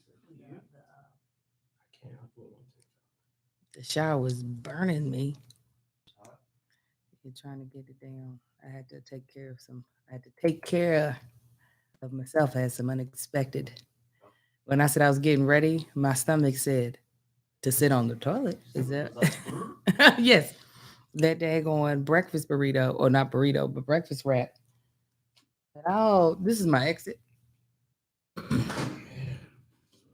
I can't upload on TikTok. The shower was burning me. You're trying to get it down. I had to take care of some. I had to take care of myself. I had some unexpected. When I said I was getting ready, my stomach said to sit on the toilet. Is that? Yes. That daggone breakfast burrito, or not burrito, but breakfast wrap. Oh, this is my exit. It's really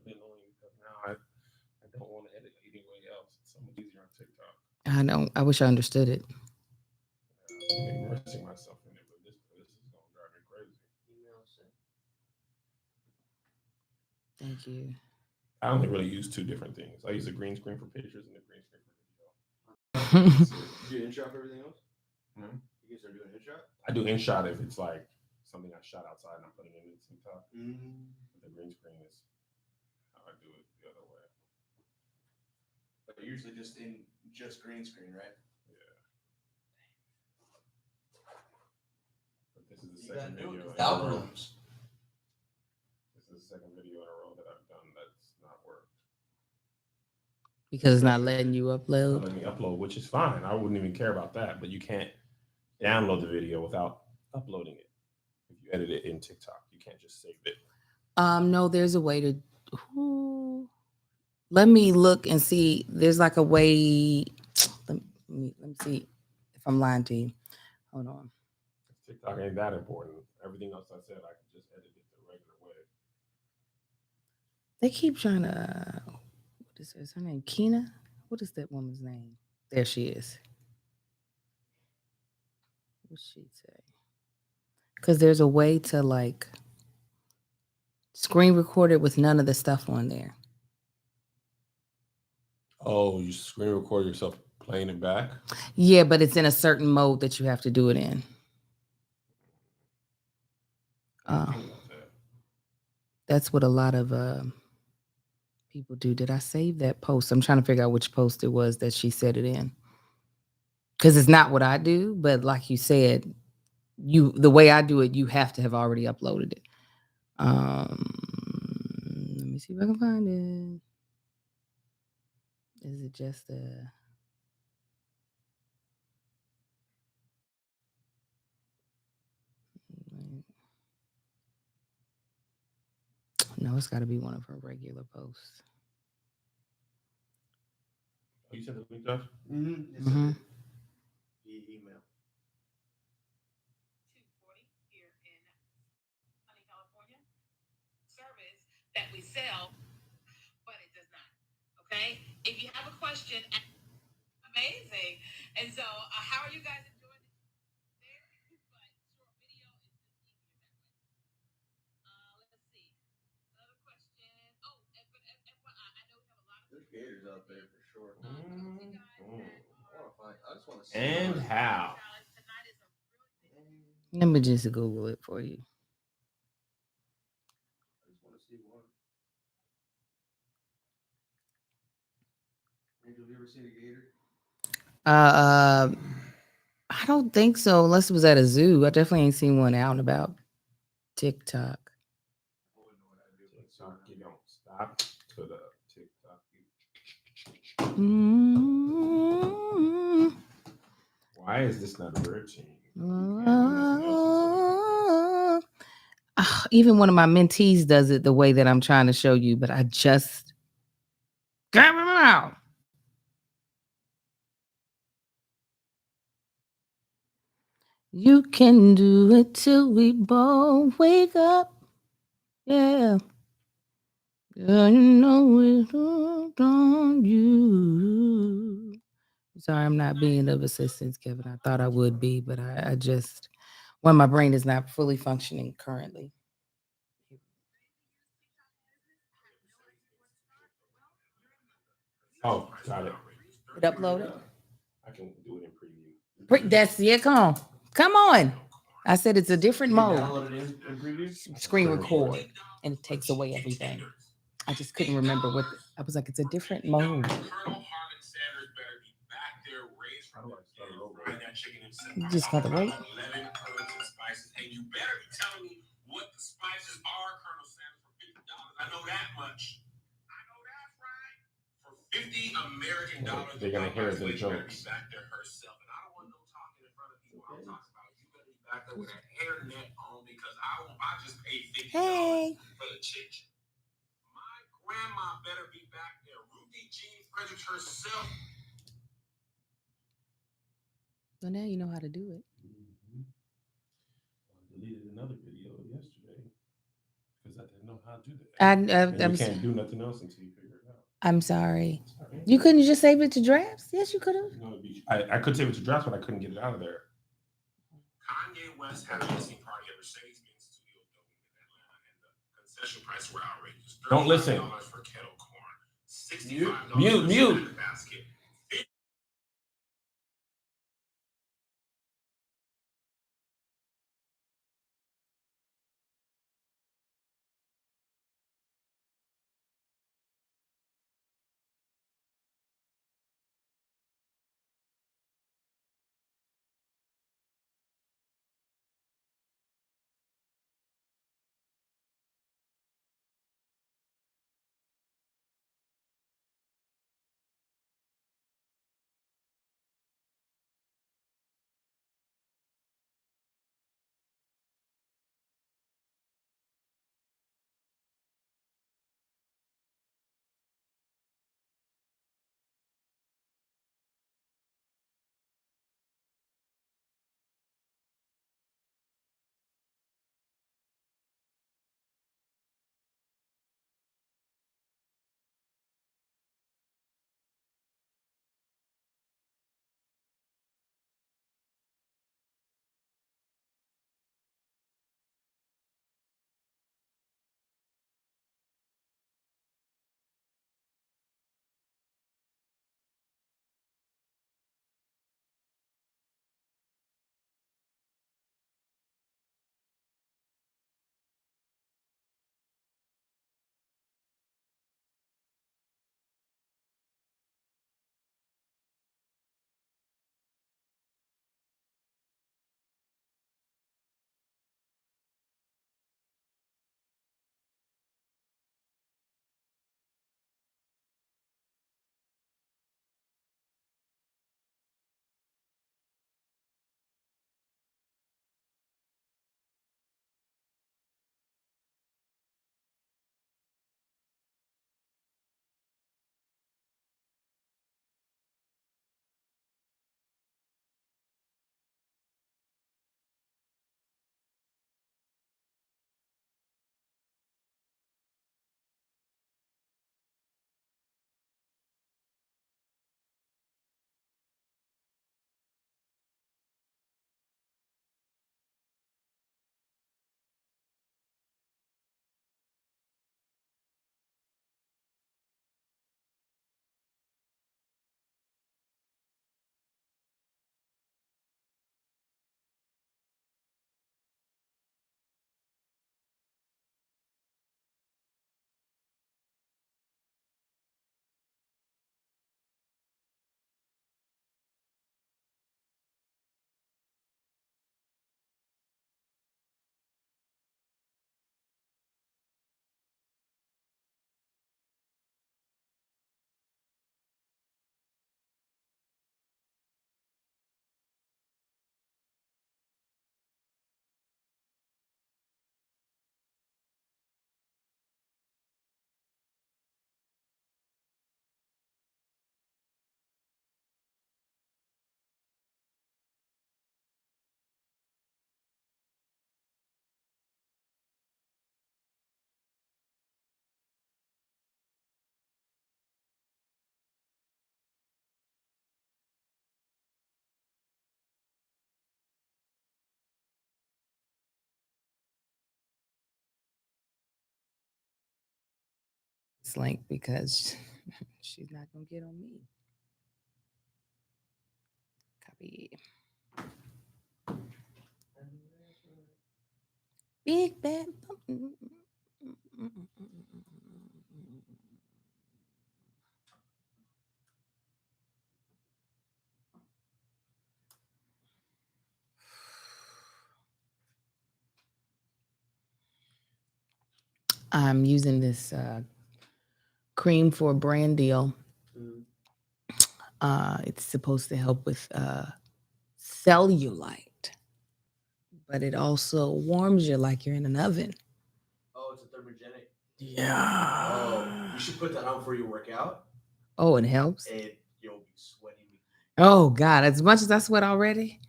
annoying because now I don't want to edit anyway else. It's so much easier on TikTok. I know. I wish I understood it. I'm immersing myself in it, but this is gonna drive me crazy. Thank you. I only really use two different things. I use a green screen for pictures and a green screen for video. Do you InShot for everything else? Hmm? You guys are doing InShot? I do InShot if it's like something I shot outside and I'm putting it in TikTok. Mm. But the green screen is how I do it the other way. But usually just in just green screen, right? Yeah. But this is the You gotta second do video. it in with a row. algorithms. This is the second video in a row that I've done that's not worked. Because it's not letting you Don't upload. let me upload, which is fine. I wouldn't even care about that. But you can't download the video without uploading it. If you edit it in TikTok, you can't just save it. No, there's a way to. Ooh. Let me look and see. There's like a way. Let me see if I'm lying to you. Hold on. TikTok ain't that important. Everything else I said, I could just edit it the regular way. They keep trying to. What is her name? Keena? What is that woman's name? There she is. What's she say? Because there's a way to like screen record it with none of the stuff on there. Oh, you screen record yourself playing it back? Yeah, but it's in a certain mode that you have to do it in. That's what a lot of people do. Did I save that post? I'm trying to figure out which post it was that she said it in. Because it's not what I do, but like you said, the way I do it, you have to have already uploaded it. Let me see if I can find it. Is it just a? No, it's got to be one of her regular posts. Oh, you sent the link, Josh? Mm-hmm. Mm-hmm. Email. 240 here in sunny California. Service that we sell, but it does not. Okay? If you have a question, amazing. And so, how are you guys enjoying it there? But short video is just easier that way. Let's see. Another question. Oh, but FYI, I know we have a lot of. There's gators out there for sure. I just want to see. And how? Let me just Google it for you. I just want to see one. Angel, have you ever seen a gator? I don't think so, unless it was at a zoo. I definitely ain't seen one out and about. TikTok. TikTok, you don't stop to the TikTok. Why is this not working? Even one of my mentees does it the way that I'm trying to show you, but I just grab him out. You can do it till we both wake up. Yeah. Yeah, you know it's on you. Sorry, I'm not being of assistance, Kevin. I thought I would be, but I just, when my brain is not fully functioning currently. Oh, got it. It uploaded? I can do it in preview. That's it. Come on. I said it's a different mode. Download it in preview. Screen record, and it takes away everything. I just couldn't remember what. I was like, it's a different mode. How do I start it over? You just got to wait. 11 herbs and spices, and you better be telling me what the spices are, Colonel Sanders, for $50. I know that much. $50 American dollars. They're gonna hear the She better be jokes. back there herself, and I don't want no talking in front of people. I'm talking about you better be back there with that hairnet on because I just paid $50 Hey. for the chicken. My grandma better be back there. Ruthie Jean Fredericks herself. So now you know how to do it. Mhm. I deleted another video yesterday because I didn't know how to do that. And you can't do nothing else until you figure it out. I'm sorry. Sorry. You couldn't just save it to drafts? Yes, you could have. No, I could save it to drafts, but I couldn't get it out of there. Kanye West had a listening party at Mercedes-Benz Studio Building in Atlanta, and the concession prices were outrageous. Don't listen. $35 for kettle corn, $65 Mute. for the basket. It's like because she's not gonna get on me. Copy. Big bad. I'm using this cream for a brand deal It's supposed to help with cellulite, but it also warms you like you're in an oven. Oh, it's a thermogenic. Yeah. Oh, you should put that on before you work out, Oh, it helps. and you'll be sweating. Oh God, as much as I sweat already.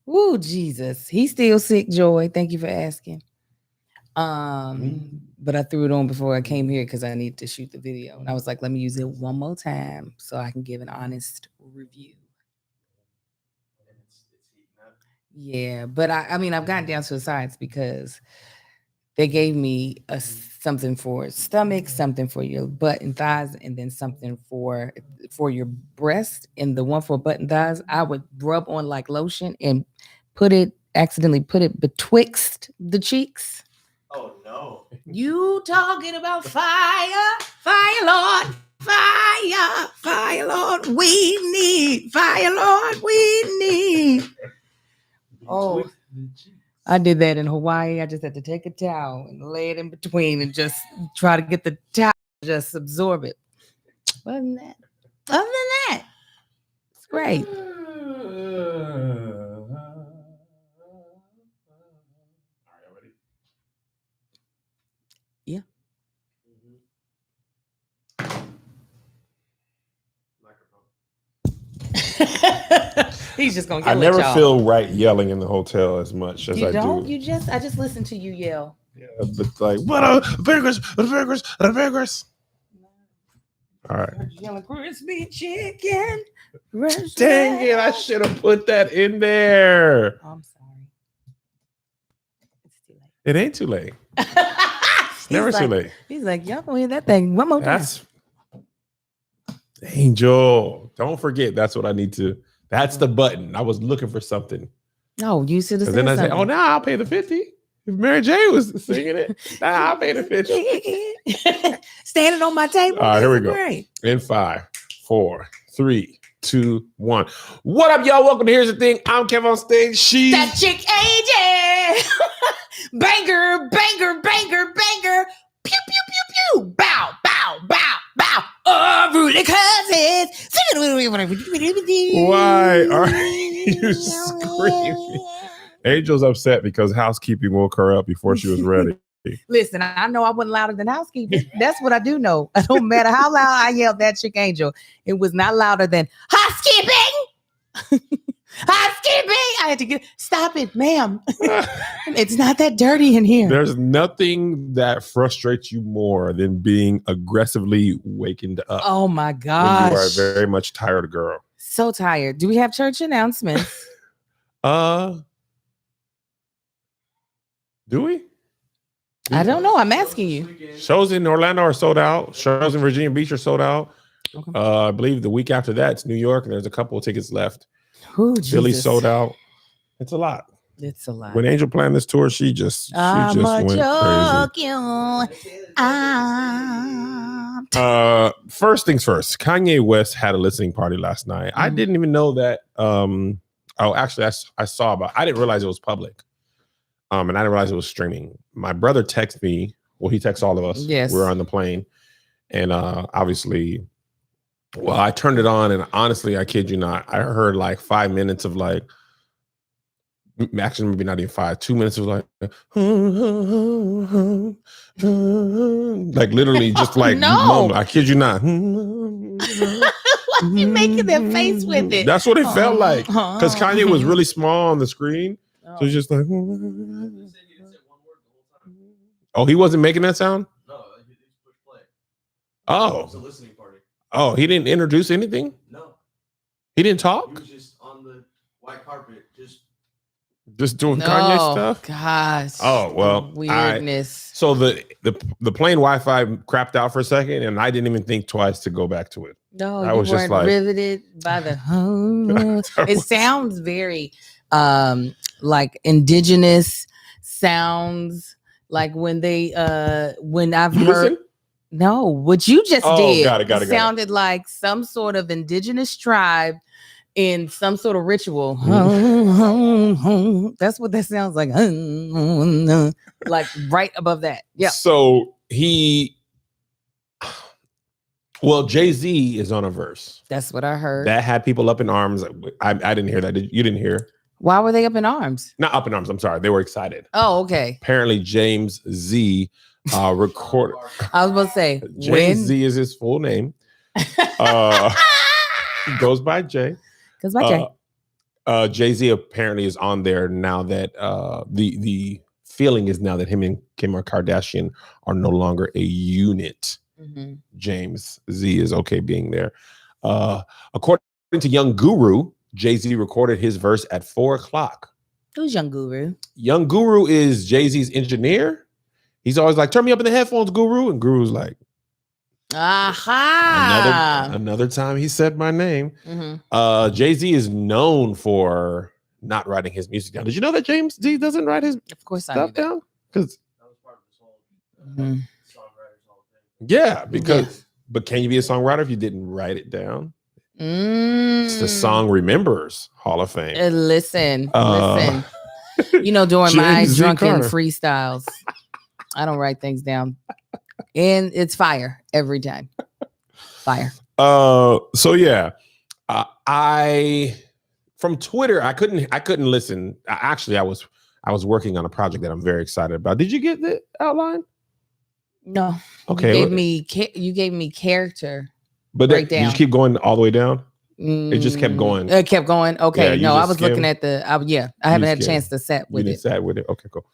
Woo, Jesus. He's still sick, Joy. Thank you for asking. But I threw it on before I came here because I needed to shoot the video. And I was like, let me use it one more time so I can give an honest review. And it's heating up. Yeah, but I mean, I've gotten down to the science because they gave me something for stomach, something for your butt and thighs, and then something for your breast. And the one for butt and thighs, I would rub on like lotion and accidentally put it betwixt the cheeks. Oh no. You talking about fire, fire, Lord, fire, Lord, we need fire, Lord, we need. Oh, I did that in Hawaii. I just had to take a towel and lay it in between and just try to get the towel to just absorb it. Other than that, it's great. All right, y'all ready? Yeah. He's just gonna. I yell at never y'all. feel right yelling in the hotel as much as You I don't. do. I just listen to you yell. Yeah, but like, what a burgers. All right. Yelling crispy chicken. Dang it! I should have put that in there. I'm sorry. It's too late. It ain't too late. He's Never too like- late. He's like, y'all gonna hear that thing one more time. That's Angel. Don't forget, that's what I need to. That's the button. I was looking for something. No, you should have And said then I said, something. oh, now I'll pay the 50. If Mary J was singing it, now I'll pay the 50. Standing on my table. All right, here we That's go. Great. In 5, 4, 3, 2, 1. What up, y'all? Welcome to Here's the Thing. I'm Kev on stage. She. That chick AJ. Banger, banger, banger, banger. Pew, pew, pew, pew. Bow, bow, bow, bow. Oh, Rudy Cousins. Why are you screaming? Angel's upset because housekeeping woke her up before she was ready. Listen, I know I wasn't louder than housekeeping. That's what I do know. It don't matter how loud I yelled that chick Angel. It was not louder than housekeeping. Housekeeping. I had to stop it, ma'am. It's not that dirty in here. There's nothing that frustrates you more than being aggressively wakened up. Oh my when gosh. you are a very much tired girl. So tired. Do we have church announcements? Do we? I don't know. I'm asking you. Shows in Orlando are sold out. Shows in Virginia Beach are sold out. Okay. I believe the week after that, it's New York, and there's a couple of tickets left. Ooh, Philly Jesus. sold out. It's a lot. It's a lot. When Angel planned this tour, she just I'm a went crazy. joke. First things first, Kanye West had a listening party last night. I didn't even know that. Actually, I saw about. I didn't realize it was public. And I didn't realize it was streaming. My brother texted me. Well, he texts all of us. Yes. We were on the plane, and obviously, well, I turned it on, and honestly, I kid you not, I heard like 5 minutes of like. Actually, maybe not even 5. 2 minutes of like, like literally just like, No. I kid you not. Why are you making that face with it? That's what it felt like. Because Kanye was really small on the screen. So it's just like, oh, he wasn't making that sound? No, he just pushed play. Oh. It was a listening party. Oh, he didn't introduce anything? No, He didn't he talk? was just on the white carpet, Just doing Kanye stuff? Gosh. Oh, well, weirdness. So the plane Wi-Fi crapped out for a second, and I didn't even think twice to go back to it. No, I you was just weren't like- riveted by the. It sounds very like indigenous sounds, like when they when I've You heard. listen? No, what you just Oh, did. got it. Sounded like some sort of indigenous tribe in some sort of ritual. That's what that sounds like. Like right above that. Yeah. So Well, Jay-Z is on a verse. That's what I heard. That had people up in arms. I didn't hear that. You didn't hear? Why were they up in arms? Not up in arms. I'm sorry. They were excited. Oh, okay. Apparently, James Z recorded. I was about to say, James Z is his full name. He goes by Jay. Because my Jay. Jay-Z apparently is on there now that the feeling is now that him and Kim Kardashian are no longer a unit. Mm-hmm. James Z is okay being there. According to Young Guru, Jay-Z recorded his verse at 4:00. Who's Young Guru? Young Guru is Jay-Z's engineer. He's always like, turn me up in the headphones, Guru. And Guru's like, aha. Another time he said my name. Mm-hmm. Jay-Z is known for not writing his music down. Did you know that James Z doesn't write his Of course I knew stuff that. down? Because That was part of this whole Mhm. songwriters whole thing. yeah, because but can you be a songwriter if you didn't write it down? It's the Song Remembers Hall of Fame. Listen. Uh, You know, during my James Z. drunken Carter. freestyles, I don't write things down. And it's fire every time. Fire. So yeah, I from Twitter I couldn't listen. Actually, I was working on a project that I'm very excited about. Did you get the outline? No. Okay, You gave me character. but break did you down. keep going all the way down? It just kept going. It kept going. Okay. Yeah, you no, I just was looking skimmed. at I haven't had a skimmed. chance to set You with didn't it. sat with it. Okay, cool.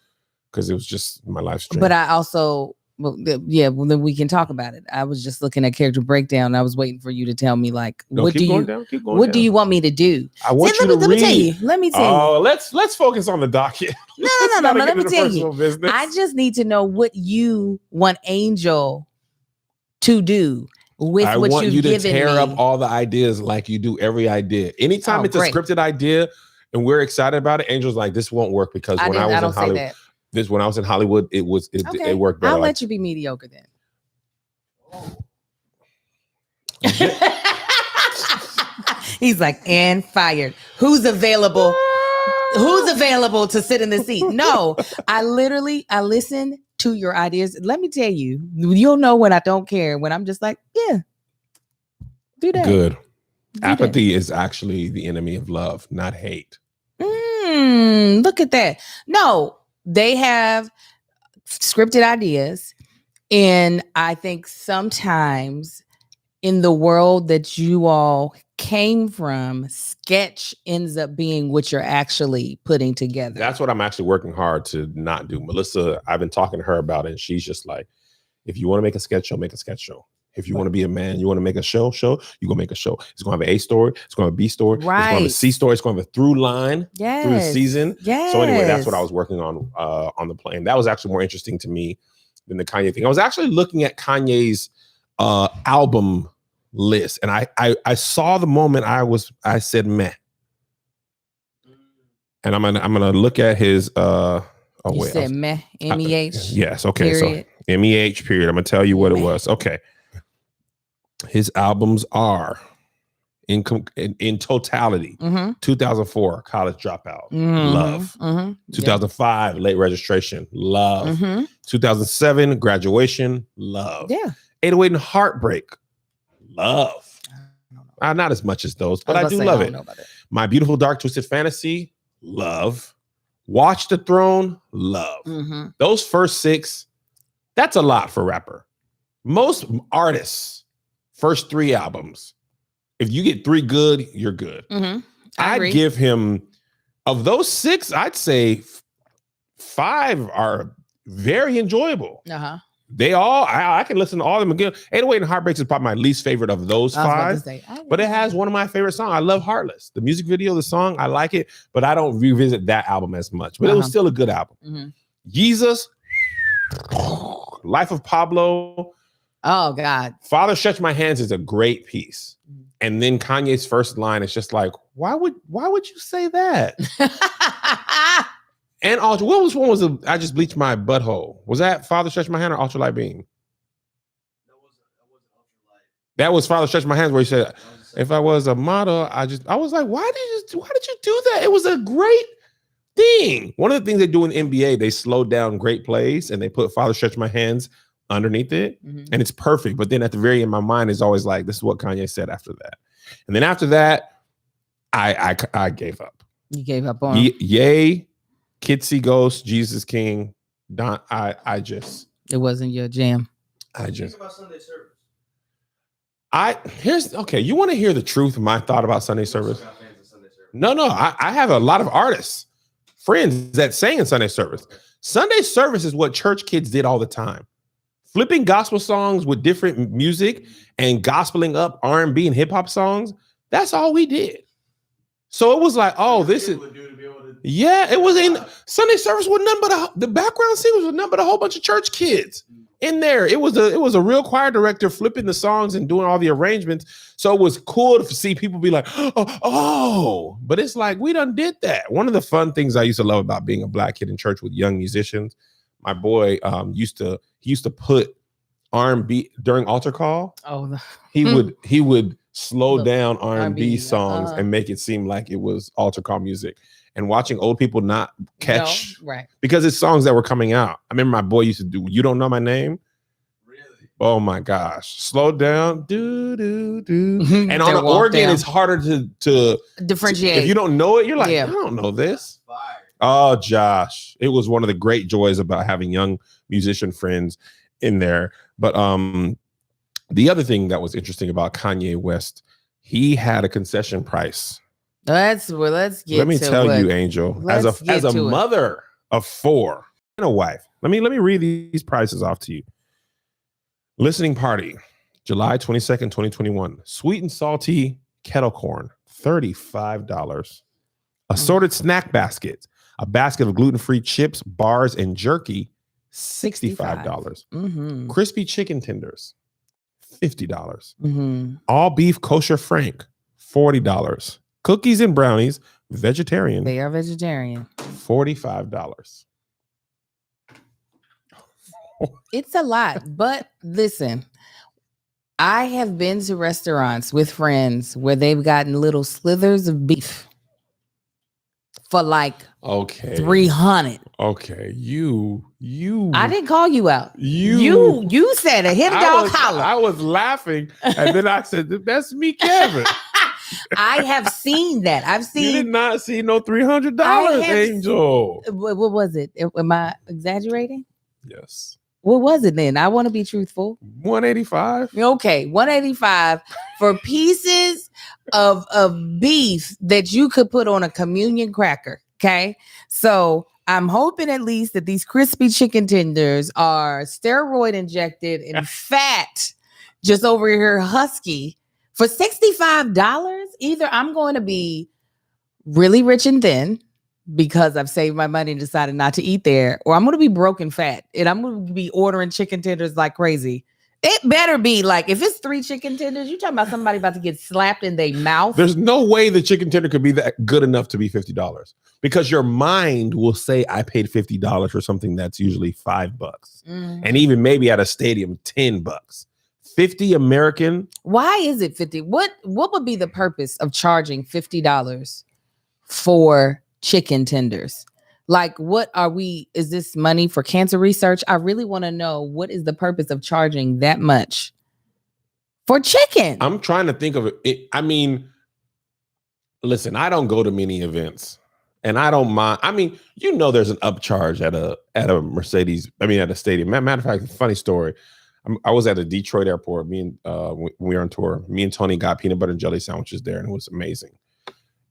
Because it was just my live stream. But I also, well, then we can talk about it. I was just looking at character breakdown. I was waiting for you to tell me, like, No, what keep do going you, down, keep going what do down. you want me to do? I want See, you to let me tell read. you. Let me tell you. Oh, let's focus on the docket. No. Not Let get me into tell you. personal business. I just need to know what you want Angel to do with I what want you've you to given tear me. up all the ideas like you do every idea. Anytime Oh, it's great. a scripted idea and we're excited about it, Angel's like, this won't work because when I was in don't say Hollywood, that. when I was in Hollywood, it Okay. it worked better. I'll like- let you be mediocre then. He's like, and fired. Who's available? Who's available to sit in the seat? No, I listen to your ideas. Let me tell you, you'll know when I don't care, when I'm just like, yeah, do that. Good. Do that. Apathy is actually the enemy of love, not hate. Look at that. No, they have scripted ideas. And I think sometimes in the world that you all came from, sketch ends up being what you're actually putting together. That's what I'm actually working hard to not do. Melissa, I've been talking to her about it, and she's just like, if you want to make a sketch show, make a sketch show. If you want to be a man, you want to make a show, you're going to make a show. It's going to have an A story. It's going to have a B story. It's going to have a Right. C story. It's going to have a through line Yes. through the season. Yes. So anyway, that's what I was working on the plane. That was actually more interesting to me than the Kanye thing. I was actually looking at Kanye's album list, and I saw the moment I said meh. And I'm gonna look at his You said meh, MEH. yes, okay. Period. So MEH period. I'm gonna tell you what it was. Okay. His albums are in totality. Mm-hmm. 2004, College Dropout, Love. Mm-hmm. 2005, Late Registration, Love. Mm-hmm. 2007, Graduation, Love. Yeah. 808 and Heartbreak, Love. Not as much as those, but I do love it. My Beautiful Dark Twisted Fantasy, Love. Watch the Throne, Love. Mm-hmm. Those first 6, that's a lot for a rapper. Most artists, first 3 albums, if you get 3 good, you're good. Mm-hmm. I'd give him, of those 6, I'd say 5 are very enjoyable. Uh-huh. They all, I can listen to all of them again. 808 and Heartbreaks is probably my least favorite of those 5. But it has one of my favorite songs. I love Heartless. The music video, the song, I like it, but I don't revisit that album as much. But it was still a good album. Mm-hmm. Jesus, Life of Pablo, Oh God. Father Stretch My Hands is a great piece. And then Kanye's first line is just like, why would you say that? And Ultra, what was I just bleached my butthole? Was that Father Stretch My Hand or Ultralight Beam? That was Father Stretch My Hands, where he said, if I was a model, I was like, why did you do that? It was a great thing. One of the things they do in NBA, they slow down great plays and they put Father Stretch My Hands underneath it, Mhm. and it's perfect. But then at the very end, my mind is always like, this is what Kanye said after that. And then after that, I gave up. You gave up on him. Yay, Kids See Ghosts, Jesus King. Don, I just It wasn't your jam. Think about Sunday service. Okay. You want to hear the truth of my thought about Sunday service? Got fans of Sunday service. No. I have a lot of artists, friends that sang in Sunday service. Sunday service is what church kids did all the time. Flipping gospel songs with different music and gospeling up R&B and hip hop songs. That's all we did. So it was like, oh, this is. Yeah, it was in Sunday service with none but the background singers with none but a whole bunch of church kids in there. It was a real choir director flipping the songs and doing all the arrangements. So it was cool to see people be like, oh, but it's like we done did that. One of the fun things I used to love about being a black kid in church with young musicians, my boy used to put R&B during altar call. Oh, He would slow The down R&B R&B, songs and make it seem like it was altar call music. And watching old people not catch, no, right. because it's songs that were coming out. I remember my boy used to do You Don't Know My Name. Really? Oh my gosh. Slow down. Do, do, do. And They on the walk organ, down. it's harder to Differentiate. if you don't know it, you're like, Yeah. I don't know this. Fire. Oh, Josh. It was one of the great joys about having young musician friends in there. But the other thing that was interesting about Kanye West, he had a concession price. let's get Let me to tell what- you, Angel, as let's a get to it. mother of 4 and a wife. Let me read these prices off to you. Listening party, July 22nd, 2021. Sweet and salty kettle corn, $35. Assorted snack baskets, a basket of gluten-free chips, bars, and jerky, $65. Mhm. Crispy chicken tenders, $50. Mhm. All beef kosher frank, $40. Cookies and brownies, vegetarian, They are vegetarian. $45. It's a lot, but listen, I have been to restaurants with friends where they've gotten little slithers of beef for like Okay. 300. Okay. You. I didn't call you out. You. You said a hit dog collar. I was laughing, and then I said, "That's me, Kevin." I have seen that. I've You did seen. not see no $300, I have- Angel. What was it? Am I exaggerating? Yes. What was it then? I want to be truthful. 185. Okay, 185 for pieces of beef that you could put on a communion cracker. Okay, so I'm hoping at least that these crispy chicken tenders are steroid injected and fat, just over here husky for $65. Either I'm going to be really rich and thin because I've saved my money and decided not to eat there, or I'm going to be broken fat and I'm going to be ordering chicken tenders like crazy. It better be like, if it's 3 chicken tenders, you're talking about somebody about to get slapped in their mouth. There's no way the chicken tender could be that good enough to be $50 because your mind will say, I paid $50 for something that's usually $5. Mhm. And even maybe at a stadium, $10. 50 American. Why is it 50? What would be the purpose of charging $50 for chicken tenders? Like, what are we? Is this money for cancer research? I really want to know, what is the purpose of charging that much for chicken? I'm trying to think of it. I mean, listen, I don't go to many events and I don't mind. I mean, there's an upcharge at a Mercedes. I mean, at a stadium. Matter of fact, funny story. I was at a Detroit airport. When we were on tour, me and Tony got peanut butter and jelly sandwiches there, and it was amazing.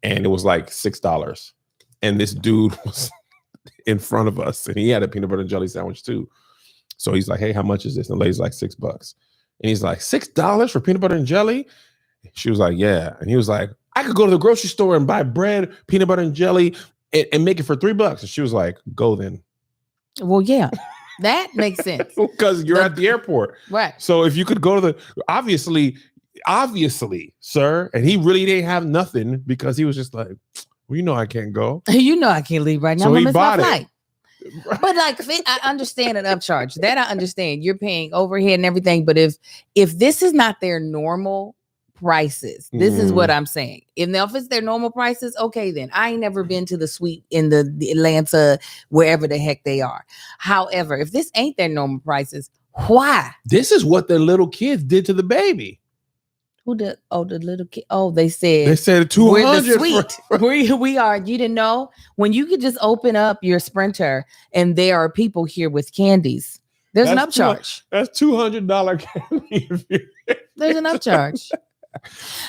And it was like $6. And this dude was in front of us, and he had a peanut butter and jelly sandwich too. So he's like, "Hey, how much is this?" And the lady's like, $6. And he's like, $6 for peanut butter and jelly? She was like, "Yeah." And he was like, "I could go to the grocery store and buy bread, peanut butter and jelly, and make it for $3." And she was like, "Go then." Well, yeah, that makes sense. Because you're at the airport. Right. So if you could go to the obviously, sir, and he really didn't have nothing because he was just like, well, I can't go. You know I can't leave right now. So I'm he gonna miss my bought it. flight. But like, I understand an upcharge. That I understand. You're paying overhead and everything. But if this is not their normal prices, this is what I'm saying. If it's their normal prices, okay, then I ain't never been to the suite in the Atlanta, wherever the heck they are. However, if this ain't their normal prices, Why? This is what the little kids did to the baby. Who the little kid? Oh, they said They said we're the 200 sweet. We are. You didn't know when you could just open up your Sprinter and there are people here with candies. There's an That's upcharge. That's $200 candy. There's an upcharge.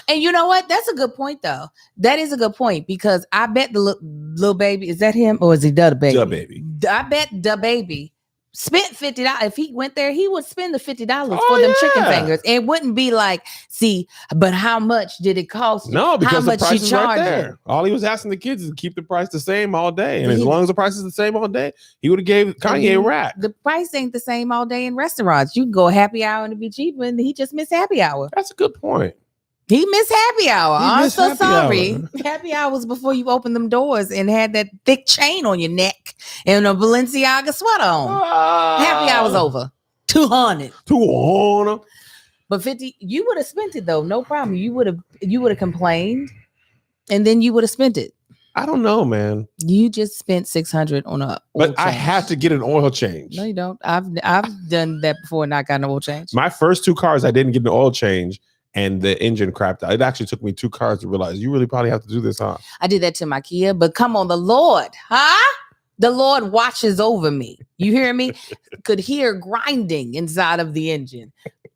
And you know what? That's a good point, though. That is a good point because I bet the little baby, is that him or is he the baby? The baby. I bet the baby spent $50. If he went there, he would spend the $50 Oh, for them chicken yeah. fingers. It wouldn't be like, see, but how much did it cost you? No, because how the much price you is right charging? there. All he was asking the kids is to keep the price the same all day. And But as he- long as the price is the same all day, he would have gave Kanye a rack. The price ain't the same all day in restaurants. You can go happy hour and it be cheaper, and he just missed happy hour. That's a good point. He missed happy hour. He I'm missed so happy sorry. hour. Happy hour was before you opened them doors and had that thick chain on your neck and a Balenciaga sweater on. Happy hour's over. 200. 200. But 50, you would have spent it though. No problem. You would have complained and then you would have spent it. I don't know, man. You just spent 600 on a But oil I change. have to get an oil change. No, you don't. I've done that before and not got an oil change. My first 2 cars, I didn't get an oil change and the engine crapped out. It actually took me 2 cars to realize you really probably have to do this, huh? I did that to my Kia, but come on, the Lord, huh? The Lord watches over me. You hear me? Could hear grinding inside of the engine.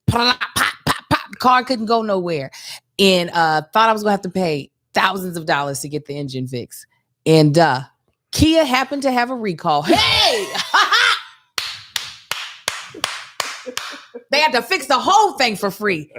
Pop, pop, pop, pop. Car couldn't go nowhere. And thought I was gonna have to pay thousands of dollars to get the engine fixed. And Kia happened to have a recall. Hey! They had to fix the whole thing for free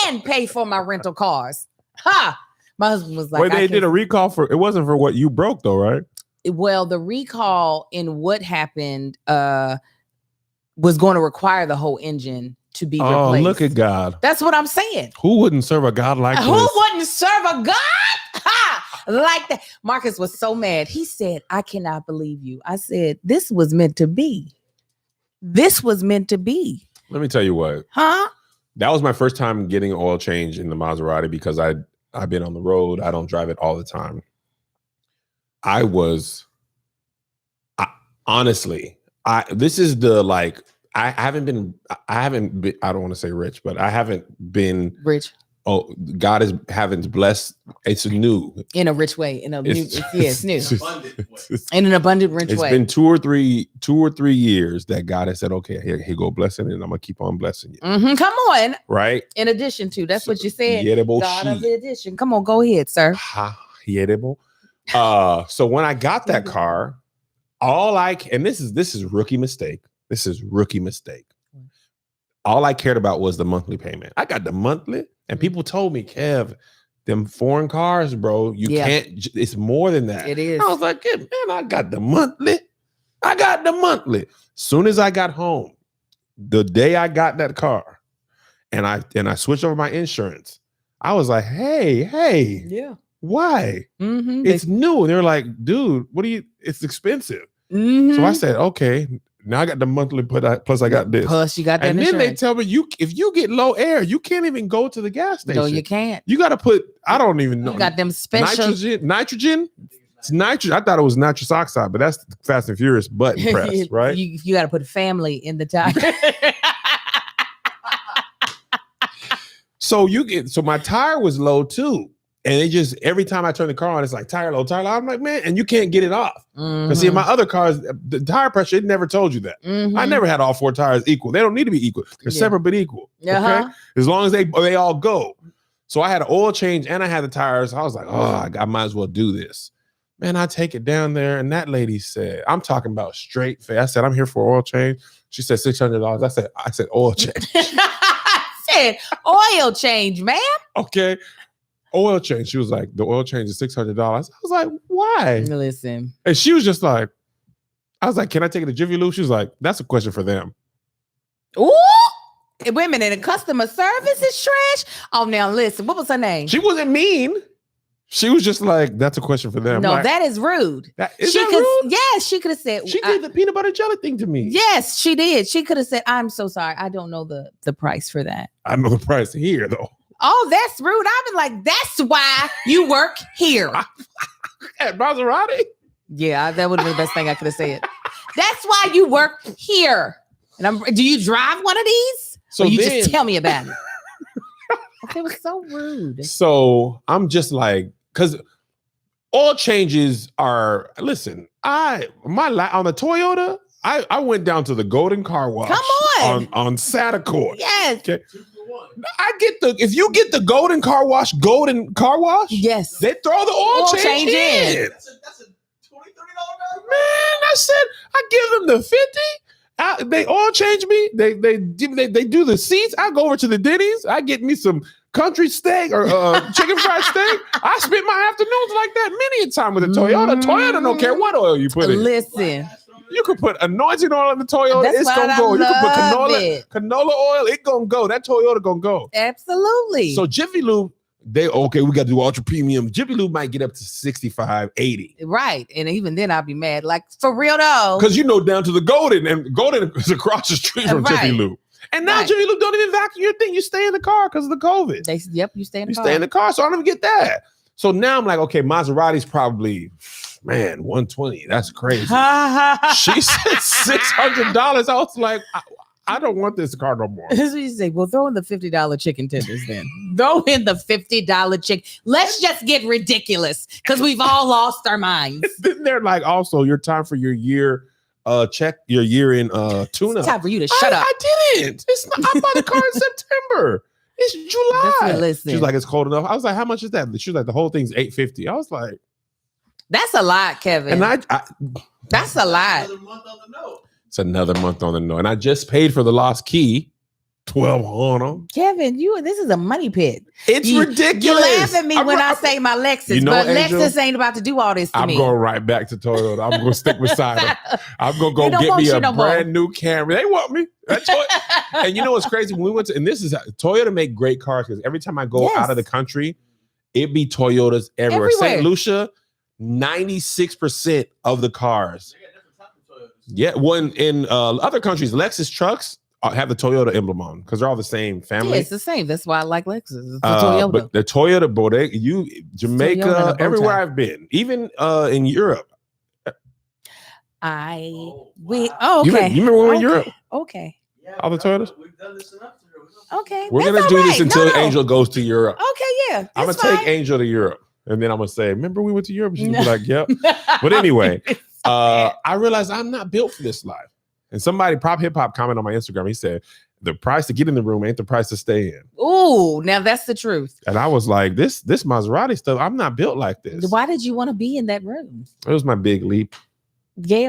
and pay for my rental cars. Ha! My husband was like, Wait, I they can- did a recall for it wasn't for what you broke though, right? well, the recall in what happened was going to require the whole engine to be Oh, replaced. look at God. That's what I'm saying. Who wouldn't serve a God like Who this? wouldn't serve a God like that? Marcus was so mad. He said, I cannot believe you. I said, this was meant to be. This was meant to be. Let me tell you what. Huh? That was my first time getting an oil change in the Maserati because I've been on the road. I don't drive it all the time. Honestly, this is the like I haven't been I don't want to say rich, but I haven't been Rich. oh God haven't blessed. It's new. In a rich way. In a new, it's new. Abundant way. In an abundant rich It's way. been 2 or 3 years that God has said, okay, here go blessing, and I'm gonna keep on blessing you. Mhm. Come on. Right? In addition to, that's what you said. Yerebo God of shi. the addition. Come on, go ahead, sir. Ha, yerebo. So when I got that car, and this is rookie mistake. This is rookie mistake. All I cared about was the monthly payment. I got the monthly, and people told me, Kev, them foreign cars, bro, you Yeah. can't. It's more than that. It is. I was like, yeah, man, I got the monthly. Soon as I got home, the day I got that car, and I switched over my insurance, I was like, hey, Yeah. why? Mm-hmm. It's new. And they're like, dude, it's expensive. So I said, okay, now I got the monthly, plus I got this. Plus, you got that And then insurance. they tell me if you get low air, you can't even go to the gas station. No, you can't. You got to put, I don't even know. You got them special. Nitrogen? It's nitrogen. I thought it was nitrous oxide, but that's the Fast and Furious button press, right? You got to put family in the tire. So my tire was low too. And it just, every time I turn the car on, it's like tire low. I'm like, man, and you can't get it off. Because see, in my other cars, the tire pressure, it never told you that. I never had all 4 tires equal. They don't need to be equal. They're Yeah. separate but equal. Uh-huh. Okay? As long as they all go. So I had an oil change and I had the tires. I was like, oh, I might as well do this. Man, I take it down there, and that lady said, I'm talking about straight face. I said, I'm here for oil change. She said $600. I said oil change. Said oil change, ma'am. Okay. Oil change. She was like, the oil change is $600. I was like, why? Listen. And she was just like, I was like, can I take it to Jiffy Lube? She was like, that's a question for them. Ooh. Women in the customer service is trash. Oh, now listen. What was her name? She wasn't mean. She was just like, that's a question for them. No, Like, that is rude. is she that could, rude? yes, she could have said. She did the peanut butter jelly thing to me. Yes, she did. She could have said, "I'm so sorry. I don't know the price for that." I know the price here though. Oh, that's rude. I've been like, that's why you work here. At Maserati? Yeah, that would have been the best thing I could have said. That's why you work here. And do you drive one of these? So Or you then- just tell me about it. It was so rude. So I'm just like, because oil changes are. Listen, on the Toyota, I went down to the Golden Car Wash. Come on Satacord. Yes. Okay. 2 for 1. I get if you get the Golden Car Wash, Yes. they throw the oil change change in. in. That's a $20, $30 value. Man, I said I give them the 50. They oil change me. They do the seats. I go over to the Denny's. I get me some country steak or chicken fried steak. I spent my afternoons like that many a time with a Toyota. Toyota don't care what oil you put in. Listen, You could put anointing oil in the Toyota. That's It's why gonna I go. You could put love it. canola oil. It gonna go. That Toyota gonna go. absolutely. So Jiffy Lube, we got to do ultra premium. Jiffy Lube might get up to 65, 80. right. And even then I'll be mad. Like, for real though. Because down to the Golden, and Golden is across the street from Jiffy Right. Lube. And now Right. Jiffy Lube don't even vacuum your thing. You stay in the car because of the COVID. You stay in the You car. stay in the car, so I don't even get that. So now I'm like, okay, Maserati's probably, man, 120. That's crazy. She said $600. I was like, I don't want this car no more. That's what you say. Well, throw in the $50 chicken tenders then. Throw in the $50 chicken. Let's just get ridiculous because we've all lost our minds. Then they're like, also, your time for your year, check your year in tuna. It's time for you to shut up. I didn't. It's not. I bought the car in September. It's July. That's what, listen. She's like, it's cold enough. I was like, how much is that? She was like, the whole thing's $850. I was like, That's a lot, Kevin. and I That's a lot. Another month on the note. it's another month on the note, and I just paid for the lost key, $1,200. Kevin, this is a money pit. It's You- ridiculous. You laugh at me I'm when ri- I say my Lexus, You know, but Angel, Lexus ain't about to do all this to I'm me. going right back to Toyota. I'm going to stick beside them. I'm going to They go don't get want me you a no more. brand new Camry. They want me. That's and you know what's crazy? When we went to, and this is Toyota make great cars because every time I go Yes. out of the country, it be Toyotas everywhere. St. Everywhere. Lucia, 96% of the cars. They got different types of Toyotas. Yeah, one in other countries, Lexus trucks have the Toyota emblem on because they're all the same family. Yeah, it's the same. That's why I like Lexus. It's the Toyota. Toyota. But the Toyota, boy, Toyota and a Jamaica, bow everywhere tie. I've been, even in Europe. Oh, We wow. You okay. remember when we were in Okay. Europe? Okay. Yeah, All the Toyotas? We've done this enough. Okay. We're That's gonna do all this right. until No. Angel goes to Europe. Okay, yeah. I'm gonna that's take fine. Angel to Europe, and then I'm gonna say, "Remember we went to Europe?" She's gonna be like, "Yep." But anyway, I realized I'm not built for this life. And somebody, Prop Hip Hop, commented on my Instagram. He said, "The price to get in the room ain't the price to stay in." Ooh, now that's the truth. And I was like, "This Maserati stuff, I'm not built like this." Why did you want to be in that room? It was my big leap. Gay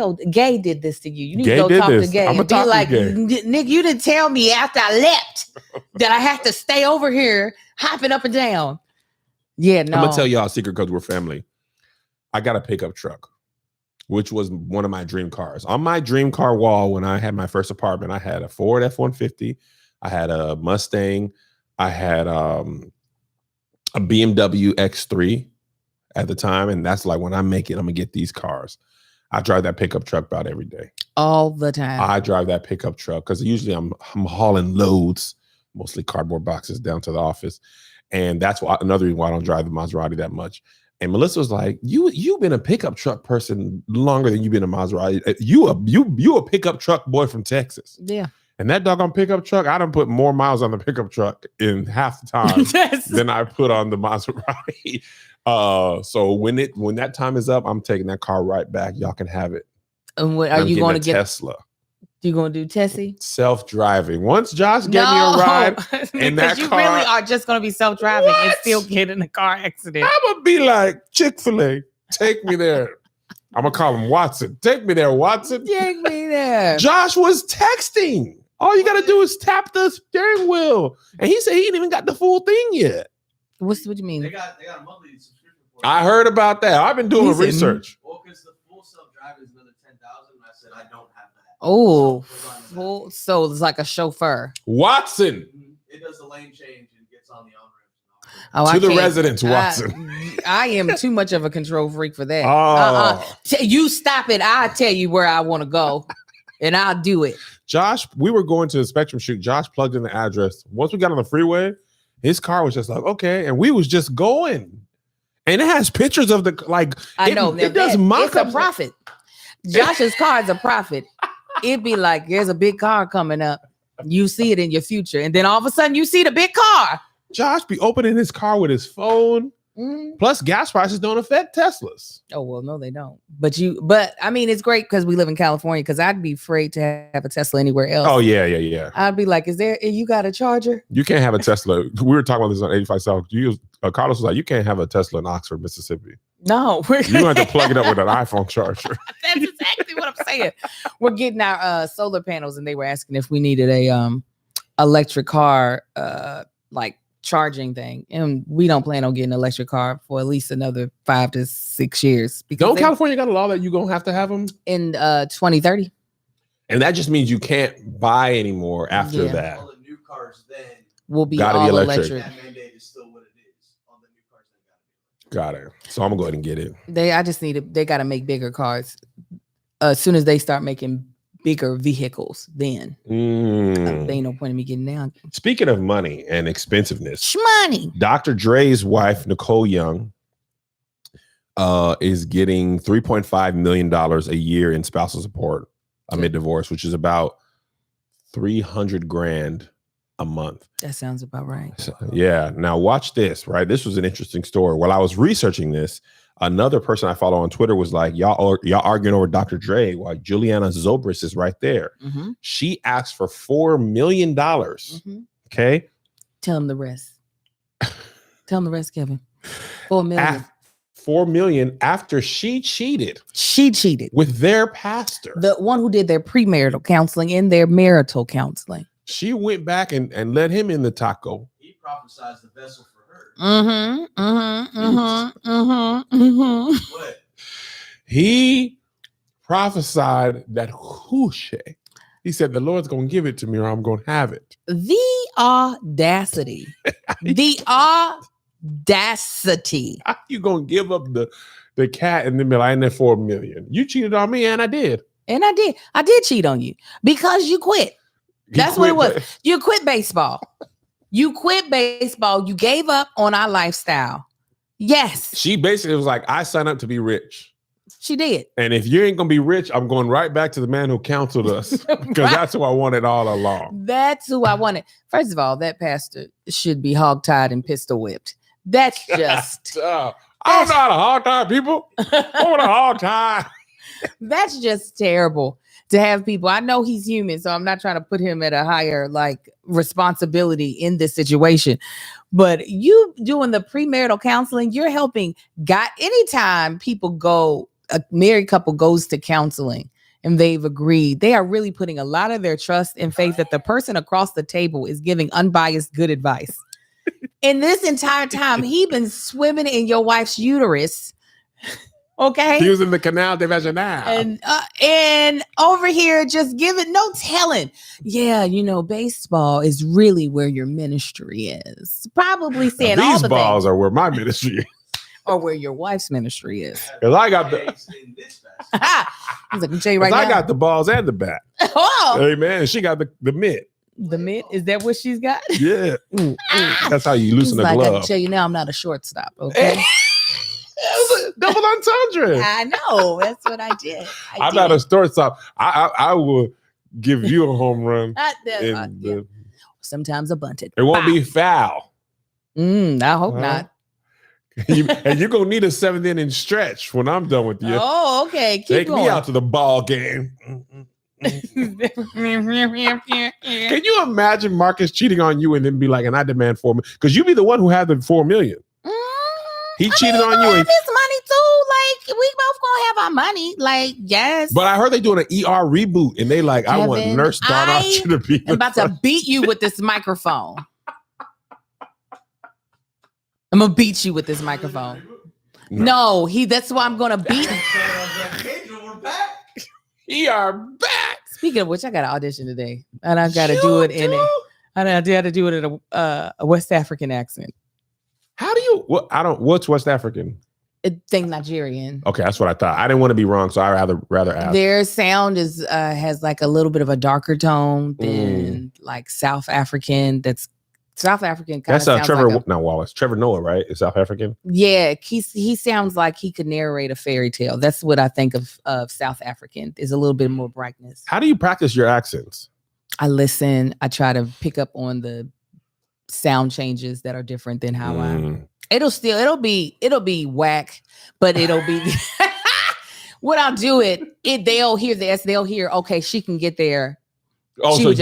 did this to you. You need Gay to go did talk this. to Gay I'ma and be talk to like, Gay. Nick, you didn't tell me after I left that I have to stay over here hopping up and down. Yeah, no. I'm gonna tell y'all a secret because we're family. I got a pickup truck, which was one of my dream cars. On my dream car wall, when I had my first apartment, I had a Ford F-150, I had a Mustang, I had a BMW X3 at the time, and that's like when I make it, I'm gonna get these cars. I drive that pickup truck about every day. all the time. I drive that pickup truck because usually I'm hauling loads, mostly cardboard boxes down to the office. And that's why another reason why I don't drive the Maserati that much. And Melissa was like, you've been a pickup truck person longer than you've been a Maserati. You a pickup truck boy from Texas. Yeah. And that doggone pickup truck, I done put more miles on the pickup truck in half the time than I put on the Maserati. So when that time is up, I'm taking that car right back. Y'all can have it. And what, are I'm you getting going a to get? Tesla? You going to do Tessie? Self-driving. Once Josh gave me a ride, in that because you car- really are just going to be self-driving and What? still get in a car accident. I'm gonna be like Chick-fil-A. Take me there. I'm gonna call him Watson. Take me there, Watson. Take me there. Josh was texting. All you gotta do is tap the steering wheel, and he said he ain't even got the full thing yet. What do you mean? They got a monthly subscription for it. I heard about that. I've been doing He said, research. Well, because the full self-driving is another 10,000. And I said I don't have that. Oh, So, it goes on full, so it's like a chauffeur. Watson It does the lane change and gets on the on-ramps. Oh, to I the can't- residence, Watson. I am too much of a control freak for that. Oh, You stop it. I'll tell you where I want to go, and I'll do it. Josh, we were going to the Spectrum shoot. Josh plugged in the address. Once we got on the freeway, his car was just like, okay. And we was just going. And it has pictures of the, like, I know. it does It's a mock-ups. profit. Josh's car is a profit. It'd be like there's a big car coming up. You see it in your future, and then all of a sudden you see the big car. Josh be opening his car with his phone. Mhm. Plus, gas prices don't affect Teslas. Oh well, no, they don't. But I mean, it's great because we live in California. Because I'd be afraid to have a Tesla anywhere else. Oh yeah. I'd be like, you got a charger? You can't have a Tesla. We were talking about this on 85 South. Carlos was like, you can't have a Tesla in Oxford, Mississippi. No, You're gonna have to plug it up with an iPhone charger. That's exactly what I'm saying. We're getting our solar panels, and they were asking if we needed a electric car like charging thing, and we don't plan on getting an electric car for at least another 5 to 6 years. Because Don't California got a law that you're gonna have to have them? in 2030. And that just means you can't buy anymore after Yeah. that. All the new cars then, Will be Gotta be all electric. electric. that mandate is still what it is. All the new cars then gotta be electric. Got it. So I'm gonna go ahead and get it. They got to make bigger cars. As soon as they start making bigger vehicles, then there ain't no point in me getting down. Speaking of money and expensiveness, Shmoney. Dr. Dre's wife, Nicole Young, is getting $3.5 million a year in spousal support amid divorce, which is about $300,000 a month. That sounds about right. So, yeah. Now watch this, right? This was an interesting story. While I was researching this, another person I follow on Twitter was like, y'all arguing over Dr. Dre while Juliana Zobris is right there. Mm-hmm. She asked for $4 million. Mm-hmm. Okay. Tell him the rest. Tell him the rest, Kevin. 4 million. $4 million after she cheated She cheated. with their pastor. The one who did their premarital counseling and their marital counseling. She went back and let him in the taco. He prophesied the vessel for her. What? He prophesied that whooshay. He said, the Lord's going to give it to me or I'm going to have it. The audacity. The audacity. How you going to give up the cat and then be like, I ain't there $4 million? You cheated on me and I did. And I did cheat on you because you quit. He That's what it quit was. You quit baseball. You quit baseball. You gave up on our lifestyle. Yes, She basically was like, I signed up to be rich. she did. And if you ain't going to be rich, I'm going right back to the man who counseled us because that's who I wanted all along. That's who I wanted. First of all, that pastor should be hogtied and pistol whipped. That's just I don't know how to hog tie people. I want a hog tie. that's just terrible to have people. I know he's human, so I'm not trying to put him at a higher like responsibility in this situation. But you doing the premarital counseling, you're helping. Anytime people go, a married couple goes to counseling and they've agreed, they are really putting a lot of their trust and faith that the person across the table is giving unbiased good advice. And this entire time, he been swimming in your wife's uterus. Okay. He was in the Canal de Vaginal. And over here, just giving no telling. Yeah, baseball is really where your ministry is. Probably saying all These the balls things, are where my ministry is. or where your wife's ministry is. Because I got the In this fast. He's like, I'm tell you right I now. got the balls and the bat. Oh, Hey man, she got the mitt. the mitt, is that what she's got? Yeah. That's how you He's loosen a like, I can glove. tell you now, I'm not a shortstop. Okay. That was a double entendre. I know. That's what I did. I'm not a shortstop. I will give you a home run. Yeah. Yeah. Sometimes a bunted. It won't be foul. I hope Huh? not. And you're gonna need a 7th inning stretch when I'm done with you. Oh, okay. Keep Take going. me out to the ball game. Can you imagine Marcus cheating on you and then be like, and I demand $4 million? Because you be the one who had the $4 million. He cheated on you. Have his money too. Like we both gonna have our money. Like yes. But I heard they doing an ER reboot, and they like, I want Kevin, Nurse Dawn Archer to be. I'm about to beat you with this microphone. I'm gonna beat you with this microphone. No, that's why I'm gonna beat. We're back. ER back. Speaking of which, I got an audition today, and I got to do it in it. I got to do it in a West African accent. How do you? What I don't. What's West African? I think Nigerian. Okay, that's what I thought. I didn't want to be wrong, so I rather ask. Their sound is has like a little bit of a darker tone than like South African. That's South African. That's sounds Trevor, like not Wallace. Trevor Noah, right? Is South African. yeah, he sounds like he could narrate a fairy tale. That's what I think of South African. There's a little bit more brightness. How do you practice your accents? I listen. I try to pick up on the sound changes that are different than how it'll be whack, but it'll be when I do they'll hear this, they'll hear, okay, she can get there. Also,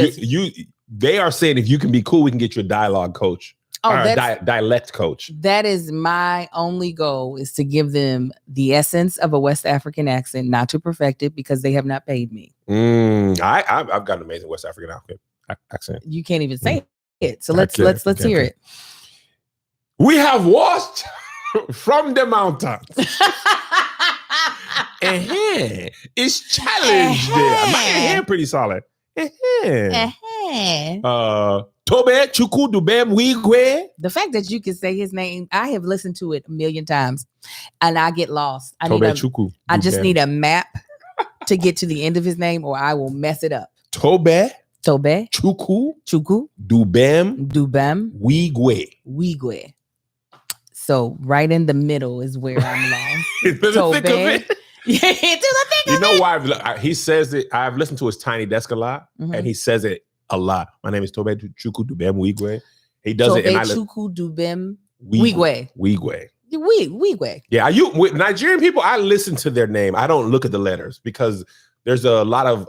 they are saying if you can be cool, we can get you a dialogue coach. Or a dialect coach. That is my only goal, is to give them the essence of a West African accent, not to perfect it because they have not paid me. I've got an amazing West African accent. You can't even say it. So let's hear it. We have washed from the mountains. It's challenged there. My hair pretty solid. Tobe Chuku Dubem Wigwe. The fact that you can say his name, I have listened to it a million times and I get lost. I just need a map to get to the end of his name or I will mess it up. Tobe Chuku Dubem Wigwe. So right in the middle is where I'm lost. Tobe. Yeah, to the thick you know why he says it? I've listened to his Tiny Desk a lot, and he says it a lot. My name is Tobe Chuku Dubem Wigwe. He does it, and Chuku Dubem Wigwe. Wigwe. Yeah, with Nigerian people, I listen to their name. I don't look at the letters because there's a lot of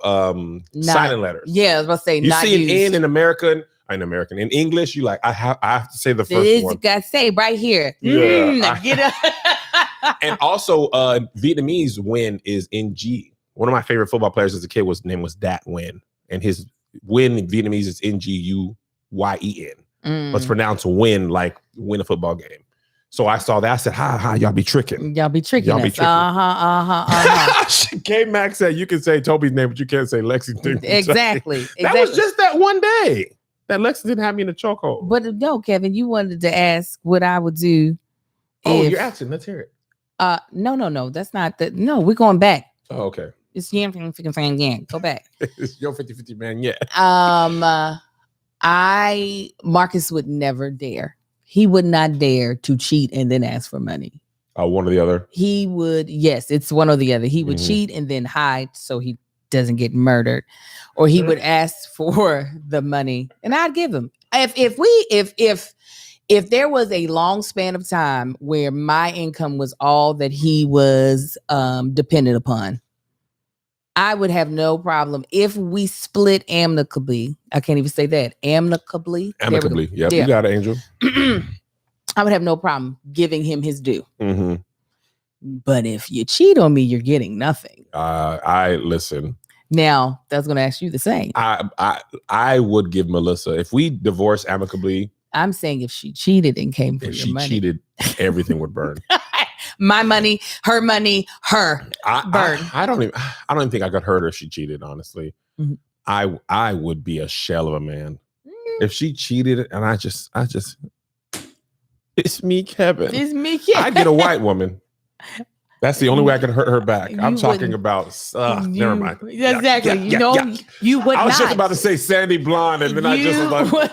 silent letters. Yeah, I was about to say you see an in American. In English, you like I have to say the first one. Got to say right here. Yeah. Get up. And also, Vietnamese Nguyen is NG. One of my favorite football players as a kid name was Dat Nguyen, and his Nguyen in Vietnamese is Nguyen. But it's pronounced win, like win a football game. So I saw that. I said, y'all be tricking. Y'all be tricking us. K-Max said you can say Toby's name, but you can't say Lexington. Exactly. That was just that one day that Lexington had me in a chokehold. But no, Kevin, you wanted to ask what I would do. You're asking. Let's hear it. No. That's not the. No, we're going back. Oh, okay. It's go back. It's your 50-50 man. Yeah. Marcus would never dare. He would not dare to cheat and then ask for money. One or the other. He would. Yes, it's one or the other. He would cheat and then hide so he doesn't get murdered, or he would ask for the money and I'd give him. If there was a long span of time where my income was all that he was dependent upon, I would have no problem if we split amicably. I can't even say that. Amicably. Yep, yeah. You got it, Angel. I would have no problem giving him his due. Mm-hmm. But if you cheat on me, you're getting nothing. I listen. Now, that's going to ask you the same. I would give Melissa, if we divorce amicably. I'm saying if she cheated and came for your money. If she cheated, everything would burn. My money, her burn. I don't even think I could hurt her if she cheated, honestly. Mm-hmm. I would be a shell of a man. If she cheated and I just it's me, Kevin. It's me, Kevin. I get a white woman. That's the only way I can hurt her back. I'm talking about never mind. Exactly. You would not. I was just about to say Sandy Blonde, and then I just was like,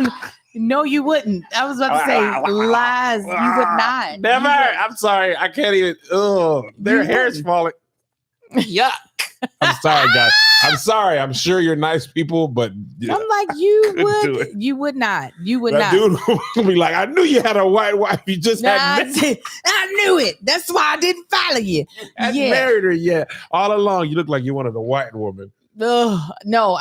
no, you wouldn't. I was about to say lies. You would not. Never. I'm sorry. I can't even. Their hair is falling. Yuck. I'm sorry, guys. I'm sorry. I'm sure you're nice people, but I'm like, you would. You would not. You would not. Dude will be like, I knew you had a white wife. You just hadn't. I knew it. That's why I didn't follow you. I married her. Yeah, all along you look like you wanted a white woman. No,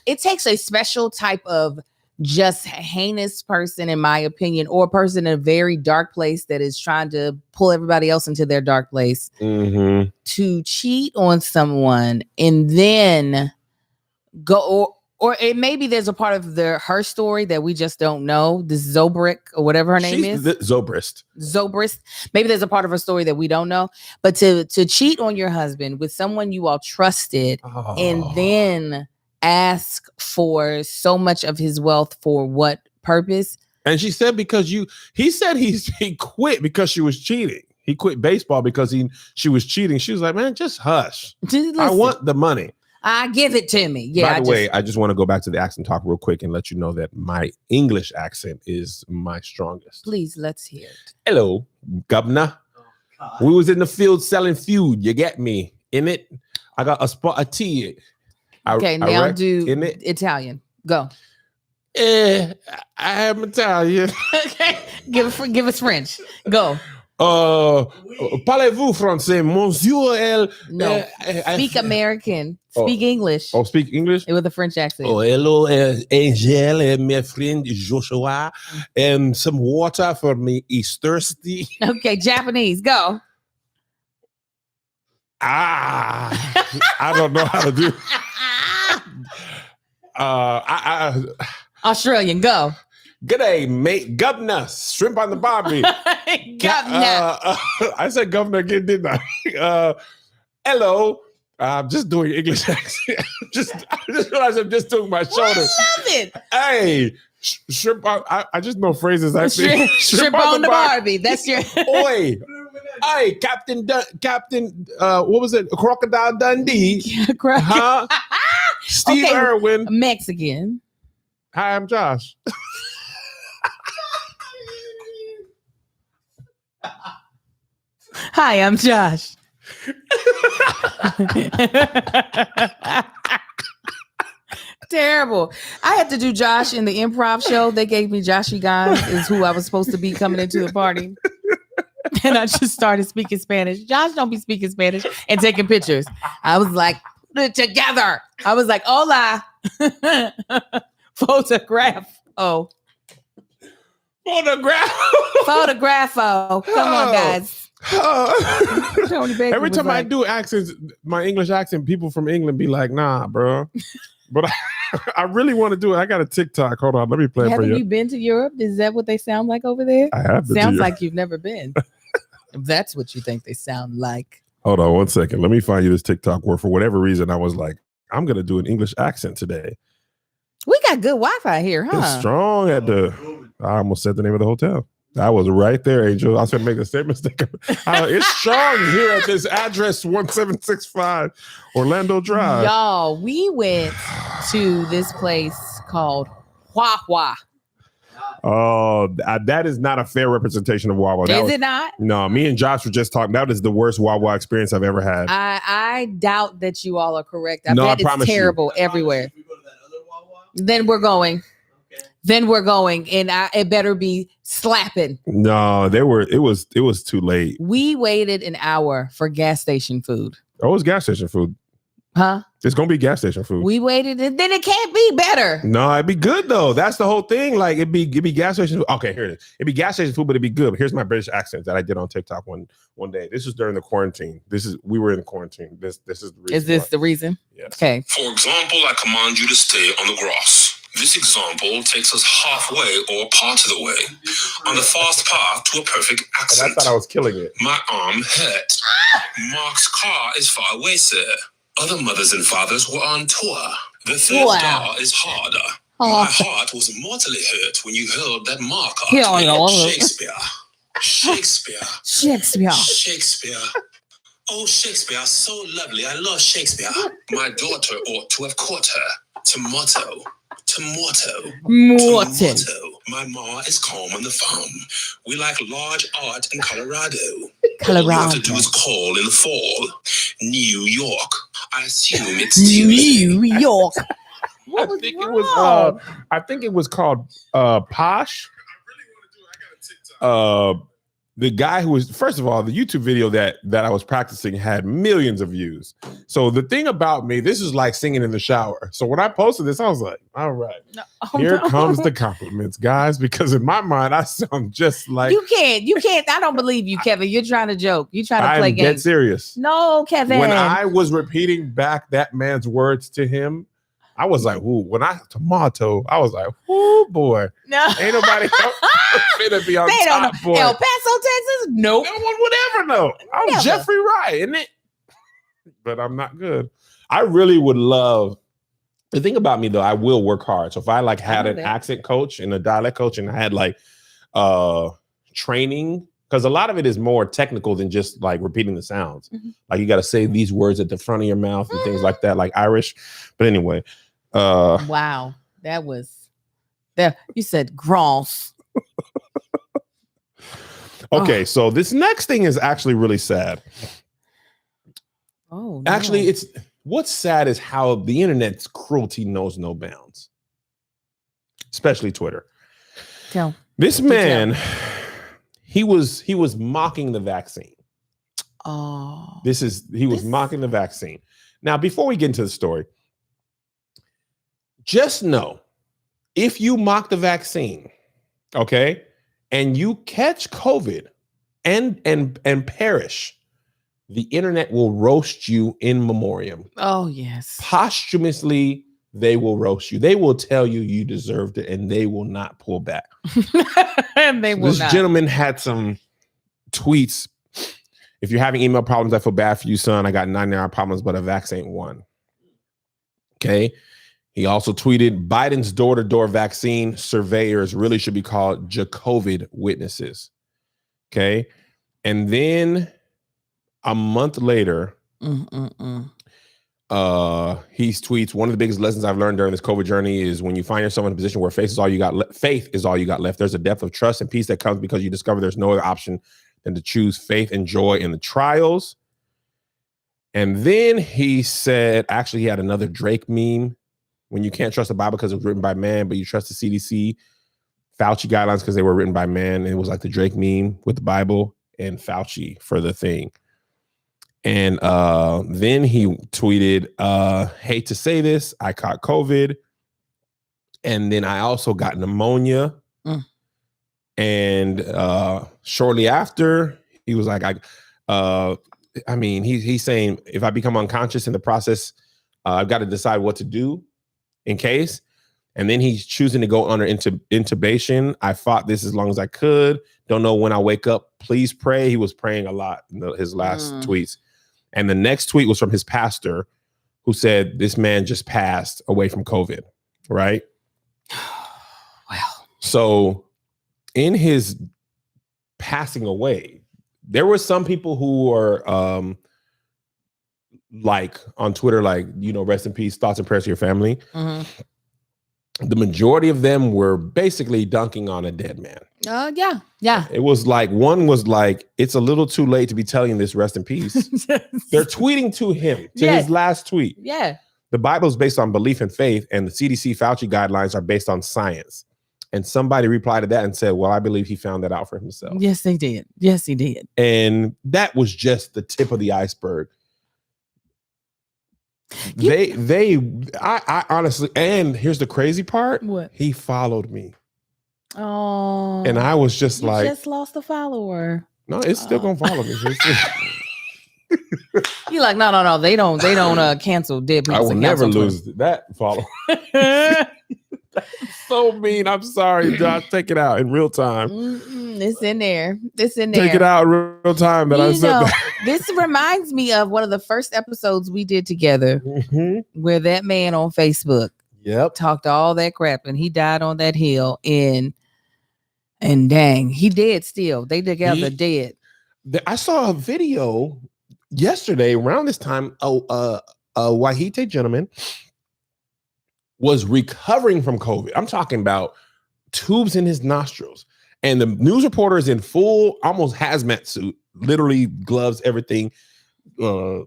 it takes a special type of just heinous person, in my opinion, or a person in a very dark place that is trying to pull everybody else into their dark place to cheat on someone and then go, or it maybe there's a part of her story that we just don't know. This Zobrick or whatever her name is. Zobrist. Maybe there's a part of her story that we don't know. But to cheat on your husband with someone you all trusted and then ask for so much of his wealth for what purpose? And she said he said he quit because she was cheating. He quit baseball because she was cheating. She was like, man, just hush. I want the money. Give it to me. Yeah. By the way, I just want to go back to the accent talk real quick and let you know that my English accent is my strongest. please let's hear it. Hello, governor. We was in the field selling food. You get me? In it, I got a spot of tea. Okay, now do Italian. Go. I am Italian. Okay, give us French. Go. Parlez-vous français, monsieur? No, speak American. Speak English. Oh, speak English? With a French accent. Oh, hello, Angel, and my friend Joshua, and some water for me. He's thirsty. Okay, Japanese. Go. I don't know how to do. Australian. Go. G'day, mate. Governor, shrimp on the barbie. Governor. I said governor again, didn't I? Hello. I'm just doing English accent. I just realized I'm just doing my shoulder. I love it. Hey, shrimp on. I just know phrases. I think shrimp on the Barbie. That's your. Oi. Hey, Captain. What was it? Crocodile Dundee. Huh? Steve Irwin. Mexican. Hi, I'm Josh. Hi, I'm Josh. Terrible. I had to do Josh in the improv show. They gave me Joshy Guys is who I was supposed to be coming into the party. And I just started speaking Spanish. Josh don't be speaking Spanish and taking pictures. I was like, put it together. I was like, hola. Photograph. Oh. Photographo. Come on, guys. Every time I do accents, my English accent, people from England be like, nah, bro. But I really want to do it. I got a TikTok. Hold on. Let me play it for you. Haven't you been to Europe? Is that what they sound like over there? I have been. Sounds like you've never been. If that's what you think they sound like. Hold on 1 second. Let me find you this TikTok where for whatever reason I was like, I'm going to do an English accent today. We got good Wi-Fi here, huh? It's strong at the... I almost said the name of the hotel. I was right there, Angel. I was going to make the same mistake. It's strong here at this address, 1765 Orlando Drive. Y'all, we went to this place called Wawa. Oh, that is not a fair representation of Wawa. Is it not? No, me and Josh were just talking. That is the worst Wawa experience I've ever had. I doubt that you all are correct. I No, bet I promise it's terrible everywhere. Then we're going. Then we're going, and it better be slapping. No, it was too late. We waited an hour for gas station food. Oh, it was gas station food. Huh? It's gonna be gas station food. We waited, and then it can't be better. No, it'd be good though. That's the whole thing. Like it'd be gas station food. Okay, here it is. It'd be gas station food, but it'd be good. But here's my British accent that I did on TikTok one day. This was during the quarantine. We were in quarantine. This is the reason. Is this the reason? Yes. Okay. For example, I command you to stay on the grass. This example takes us halfway or part of the way on the fast path to a perfect accent. And I thought I was killing it. My arm hurt. Mark's car is far away, sir. Other mothers and fathers were on tour. The third star is harder. My heart was mortally hurt when you hurled that marker. Shakespeare. Oh, Shakespeare, so lovely. I love Shakespeare. My daughter ought to have caught her. Tomato. My ma is calm on the farm. We like large art in Colorado. All you have to do is call in the fall. New York. I assume it's New York. I think it was called Posh. The guy who was, first of all, the YouTube video that I was practicing had millions of views. So the thing about me, this is like singing in the shower. So when I posted this, I was like, all right, here comes the compliments, guys, because in my mind, I sound just like... You can't. I don't believe you, Kevin. You're trying to joke. You're trying to play games. I'm dead serious. No, Kevin. When I was repeating back that man's words to him, I was like, ooh, tomato, I was like, oh boy. No. Ain't nobody finna be on they top, don't know. boy. El Paso, Texas? Nope. No one would ever know. I'm Never. Jeffrey Wright, isn't it? But I'm not good. I really would love, the thing about me though, I will work hard. So if I had an accent coach and a dialect coach and I had training because a lot of it is more technical than just like repeating the sounds. Like you got to say these words at the front of your mouth and things like that, like Irish. But anyway, Wow, that was there. You said gross. okay, so this next thing is actually really sad. Oh, Actually, no. it's what's sad is how the internet's cruelty knows no bounds, especially Twitter. Tell. This man, he was mocking the vaccine. Oh, He was mocking the vaccine. Now, before we get into the story, just know if you mock the vaccine, okay, and you catch COVID and perish, the internet will roast you in memoriam. oh yes. Posthumously, they will roast you. They will tell you you deserved it, and they will not pull back. And they will This not. gentleman had some tweets. If you're having email problems, I feel bad for you, son. I got 99 problems, but a vaccine ain't one. Okay. He also tweeted Biden's door-to-door vaccine surveyors really should be called Jacovid witnesses. Okay. And then a month later, he tweets, one of the biggest lessons I've learned during this COVID journey is when you find yourself in a position where faith is all you got left. There's a depth of trust and peace that comes because you discover there's no other option than to choose faith and joy in the trials. And then he said, actually, he had another Drake meme. When you can't trust the Bible because it was written by man, but you trust the CDC, Fauci guidelines because they were written by man. And it was like the Drake meme with the Bible and Fauci for the thing. And then he tweeted, hate to say this, I caught COVID. And then I also got pneumonia. And shortly after, he was like, he's saying if I become unconscious in the process, I've got to decide what to do in case. And then he's choosing to go under intubation. I fought this as long as I could. Don't know when I'll wake up. Please pray. He was praying a lot in his last tweets. And the next tweet was from his pastor who said, this man just passed away from COVID, right? Wow. So in his passing away, there were some people who were like on Twitter, like, rest in peace, thoughts and prayers to your family. The majority of them were basically dunking on a dead man. Yeah. It was like, one was like, it's a little too late to be telling this rest in peace. They're tweeting to him, to his last tweet. Yeah. The Bible is based on belief and faith, and the CDC Fauci guidelines are based on science. And somebody replied to that and said, well, I believe he found that out for himself. Yes, they did. Yes, he did. And that was just the tip of the iceberg. I honestly, and here's the crazy part. What? He followed me. Oh. And I was just you like, just lost a follower. no, it's still gonna follow me. You're like, no. They don't cancel dead people. I will never lose that follower. That's so mean. I'm sorry, Josh. Take it out in real time. It's in there. Take it out in real time that I said that. This reminds me of one of the first episodes we did together where that man on Facebook talked all that crap and he died on that hill and dang, he dead still. They together dead. I saw a video yesterday around this time. A Wahite gentleman was recovering from COVID. I'm talking about tubes in his nostrils. And the news reporter is in full, almost hazmat suit, literally gloves, everything,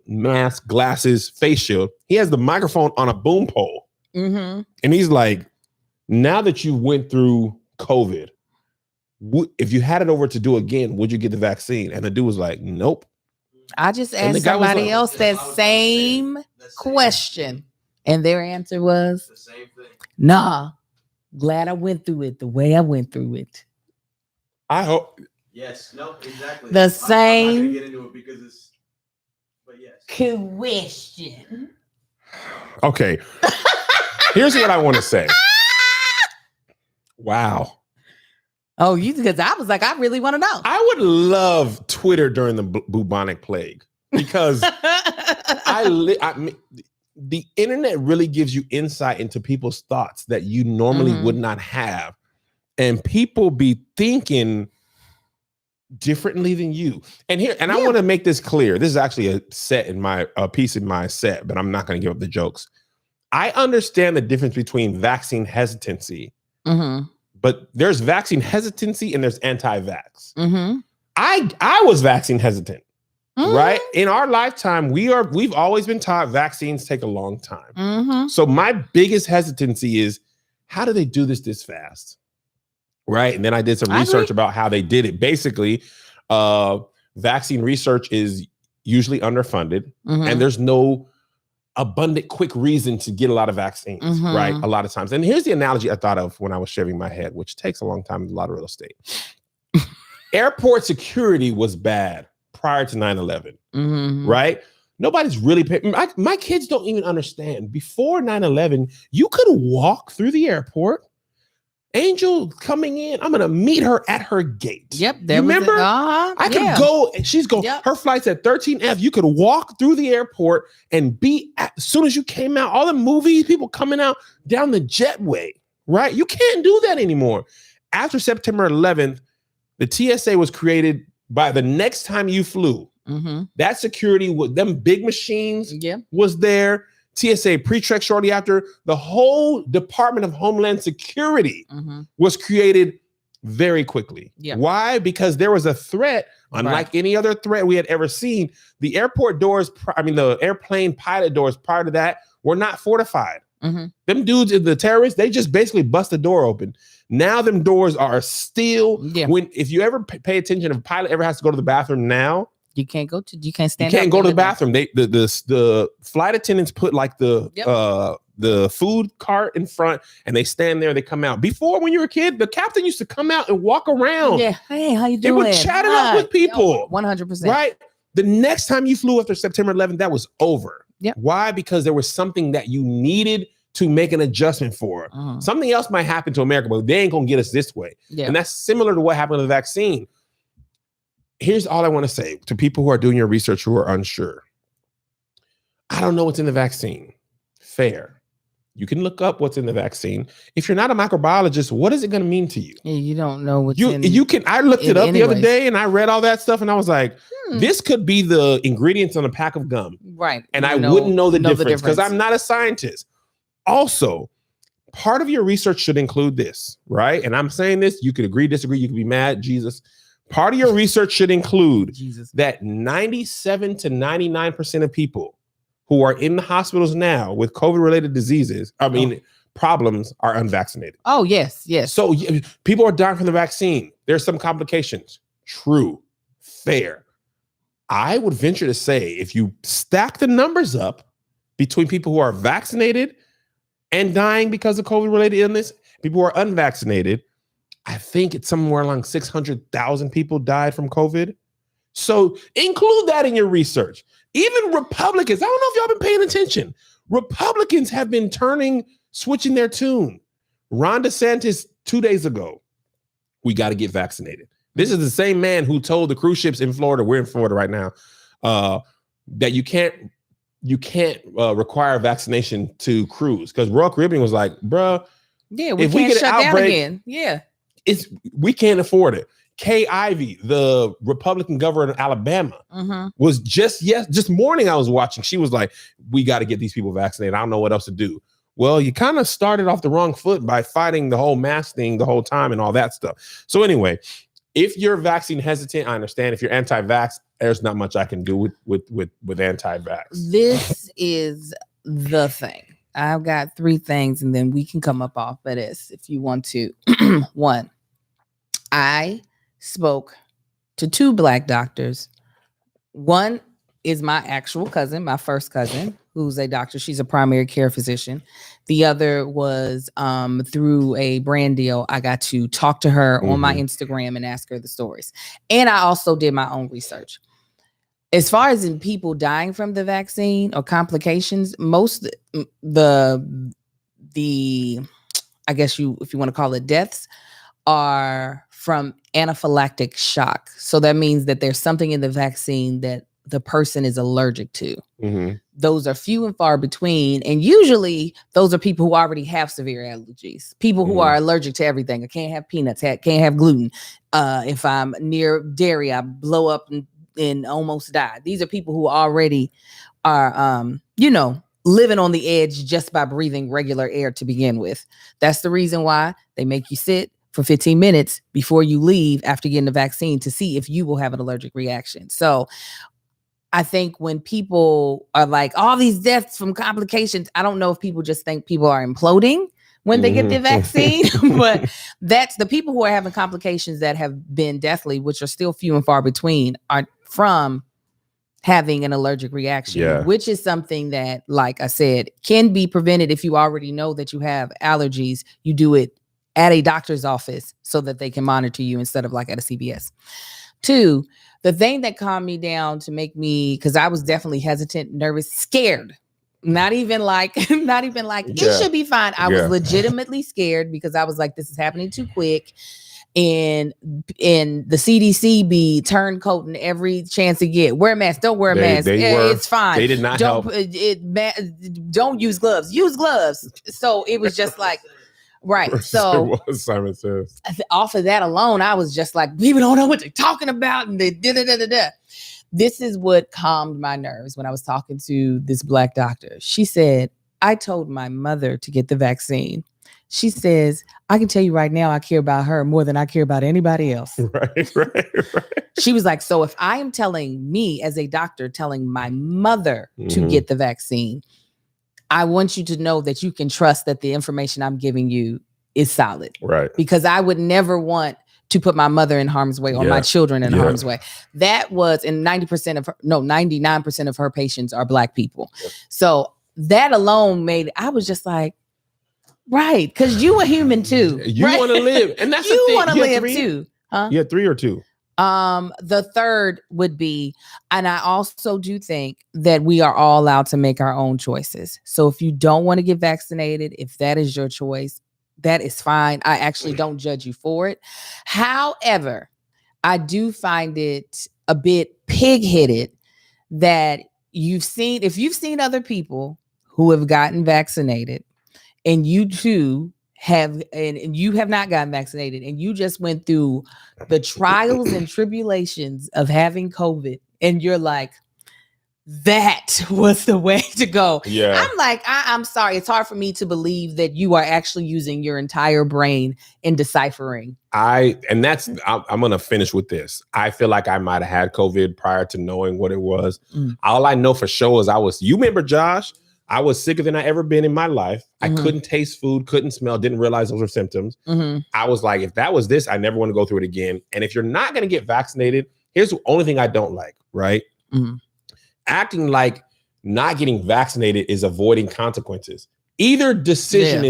mask, glasses, face shield. He has the microphone on a boom pole. And he's like, now that you went through COVID, if you had it over to do again, would you get the vaccine? And the dude was like, nope. I just asked somebody else that same question. And their answer was, The same thing. nah, glad I went through it the way I went through it. I hope. Yes. No. Exactly. The I'm not same gonna get into it because it's. But yes. question. Okay. Here's what I want to say. Wow. Oh, because I was like, I really want to know. I would love Twitter during the bubonic plague because the internet really gives you insight into people's thoughts that you normally would not have. And people be thinking differently than you. And here, and I Yeah. want to make this clear. This is actually a piece in my set, but I'm not going to give up the jokes. I understand the difference between vaccine hesitancy, but there's vaccine hesitancy and there's anti-vax. I was vaccine hesitant, right? In our lifetime, we've always been taught vaccines take a long time. So my biggest hesitancy is, how do they do this fast? Right. And then I did some research about how they did it. Basically, vaccine research is usually underfunded, and there's no abundant, quick reason to get a lot of vaccines, right? A lot of times. And here's the analogy I thought of when I was shaving my head, which takes a long time in a lot of real estate. Airport security was bad prior to 9/11, right? Nobody's really paying. My kids don't even understand. Before 9/11, you could walk through the airport. Angel coming in, I'm gonna meet her at her gate. Yep. You remember? I could go. She's going. Yep. Her flight's at 13F. You could walk through the airport and be as soon as you came out. All the movies, people coming out down the jetway. Right? You can't do that anymore. After September 11th, the TSA was created by the next time you flew. That security with them big machines was there. TSA pre-check shortly after. The whole Department of Homeland Security was created very quickly. Why? Because there was a threat, unlike any other threat we had ever seen. The airport doors, the airplane pilot doors prior to that were not fortified. Them dudes, the terrorists, they just basically bust the door open. Now them doors are still, if you ever pay attention, if a pilot ever has to go to the bathroom now, you can't stand. You can't go to the bathroom. The flight attendants put like the food cart in front, and they stand there. They come out. Before, when you were a kid, the captain used to come out and walk around. Yeah, hey, how you doing? They would chat it up with people. 100%. Right. The next time you flew after September 11th, that was over. Why? Because there was something that you needed to make an adjustment for. Something else might happen to America, but they ain't gonna get us this way. And that's similar to what happened to the vaccine. Here's all I want to say to people who are doing your research who are unsure. I don't know what's in the vaccine. Fair. You can look up what's in the vaccine. If you're not a microbiologist, what is it going to mean to you? Yeah, you don't know what's in you can. I looked it up the other day and I read all that stuff and I was like, this could be the ingredients on a pack of gum. Right. And I wouldn't know the difference because I'm not a scientist. Also, part of your research should include this, right? And I'm saying this, you could agree, disagree, you could be mad, Jesus. Part of your research should include that 97 to 99% of people who are in the hospitals now with COVID-related diseases, problems, are unvaccinated. Oh, yes. So people are dying from the vaccine. There's some complications. True. Fair. I would venture to say if you stack the numbers up between people who are vaccinated and dying because of COVID-related illness, people who are unvaccinated, I think it's somewhere along 600,000 people died from COVID. So include that in your research. Even Republicans, I don't know if y'all been paying attention. Republicans have been switching their tune. Ron DeSantis 2 days ago, we got to get vaccinated. This is the same man who told the cruise ships in Florida, we're in Florida right now, that you can't require vaccination to cruise. Because Royal Caribbean was like, bruh, we can't shut down again. Yeah. We can't afford it. Kay Ivey, the Republican governor of Alabama, was just morning I was watching. She was like, we got to get these people vaccinated. I don't know what else to do. Well, you kind of started off the wrong foot by fighting the whole mask thing the whole time and all that stuff. So anyway, if you're vaccine hesitant, I understand. If you're anti-vax, there's not much I can do with anti-vax. This is the thing. I've got 3 things, and then we can come up off of this if you want to. 1, I spoke to 2 Black doctors. One is my actual cousin, my first cousin, who's a doctor. She's a primary care physician. The other was through a brand deal. I got to talk to her on my Instagram and ask her the stories. And I also did my own research. As far as in people dying from the vaccine or complications, most the I guess if you want to call it deaths, are from anaphylactic shock. So that means that there's something in the vaccine that the person is allergic to. Mm-hmm. Those are few and far between. And usually those are people who already have severe allergies, people who are allergic to everything. I can't have peanuts, can't have gluten. If I'm near dairy, I blow up and almost die. These are people who already are, living on the edge just by breathing regular air to begin with. That's the reason why they make you sit for 15 minutes before you leave after getting the vaccine to see if you will have an allergic reaction. So I think when people are like, all these deaths from complications, I don't know if people just think people are imploding when they get the vaccine, but that's the people who are having complications that have been deathly, which are still few and far between, are from having an allergic reaction, which is something that, like I said, can be prevented if you already know that you have allergies. You do it at a doctor's office so that they can monitor you instead of like at a CVS. 2, the thing that calmed me down to make me, because I was definitely hesitant, nervous, scared. Not even like it should be fine. I was legitimately scared because I was like, this is happening too quick. And the CDC be turncoating every chance to get. Wear a mask. Don't wear a mask. It's fine. They did not help. Don't use gloves. Use gloves. So it was just like, right. So Simon says, off of that alone, I was just like, people don't know what they're talking about. And they da-da-da-da-da. This is what calmed my nerves when I was talking to this Black doctor. She said, I told my mother to get the vaccine. She says, I can tell you right now, I care about her more than I care about anybody else. Right. She was like, so if I am telling me as a doctor, telling my mother to get the vaccine, I want you to know that you can trust that the information I'm giving you is solid. Right. Because I would never want to put my mother in harm's way or my children in harm's way. That was, and 99% of her patients are Black people. Yep. So that alone I was just like, right, because you a human too. You want to live, and that's you want to live too. Huh? You had 3 or 2. The third would be, and I also do think that we are all allowed to make our own choices. So if you don't want to get vaccinated, if that is your choice, that is fine. I actually don't judge you for it. However, I do find it a bit pig-headed that if you've seen other people who have gotten vaccinated, and you too have, and you have not gotten vaccinated, and you just went through the trials and tribulations of having COVID, and you're like, that was the way to go. Yeah. I'm like, I'm sorry. It's hard for me to believe that you are actually using your entire brain in deciphering. I'm going to finish with this. I feel like I might have had COVID prior to knowing what it was. All I know for sure is you remember Josh? I was sicker than I ever been in my life. I couldn't taste food, couldn't smell, didn't realize those were symptoms. I was like, if that was this, I never want to go through it again. And if you're not going to get vaccinated, here's the only thing I don't like, right? Acting like not getting vaccinated is avoiding consequences. Either decision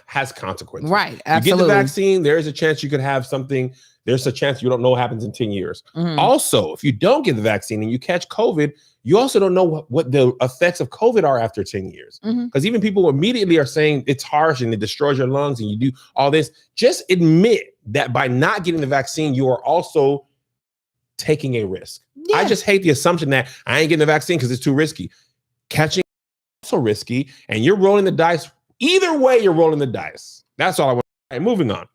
has consequences. Right, absolutely. You get the vaccine, there is a chance you could have something. There's a chance you don't know what happens in 10 years. Also, if you don't get the vaccine and you catch COVID, you also don't know what the effects of COVID are after 10 years. Because even people immediately are saying it's harsh and it destroys your lungs and you do all this. Just admit that by not getting the vaccine, you are also taking a risk. Yeah. I just hate the assumption that I ain't getting the vaccine because it's too risky. Catching is also risky, and you're rolling the dice. Either way, you're rolling the dice. That's all I want. Right, moving on.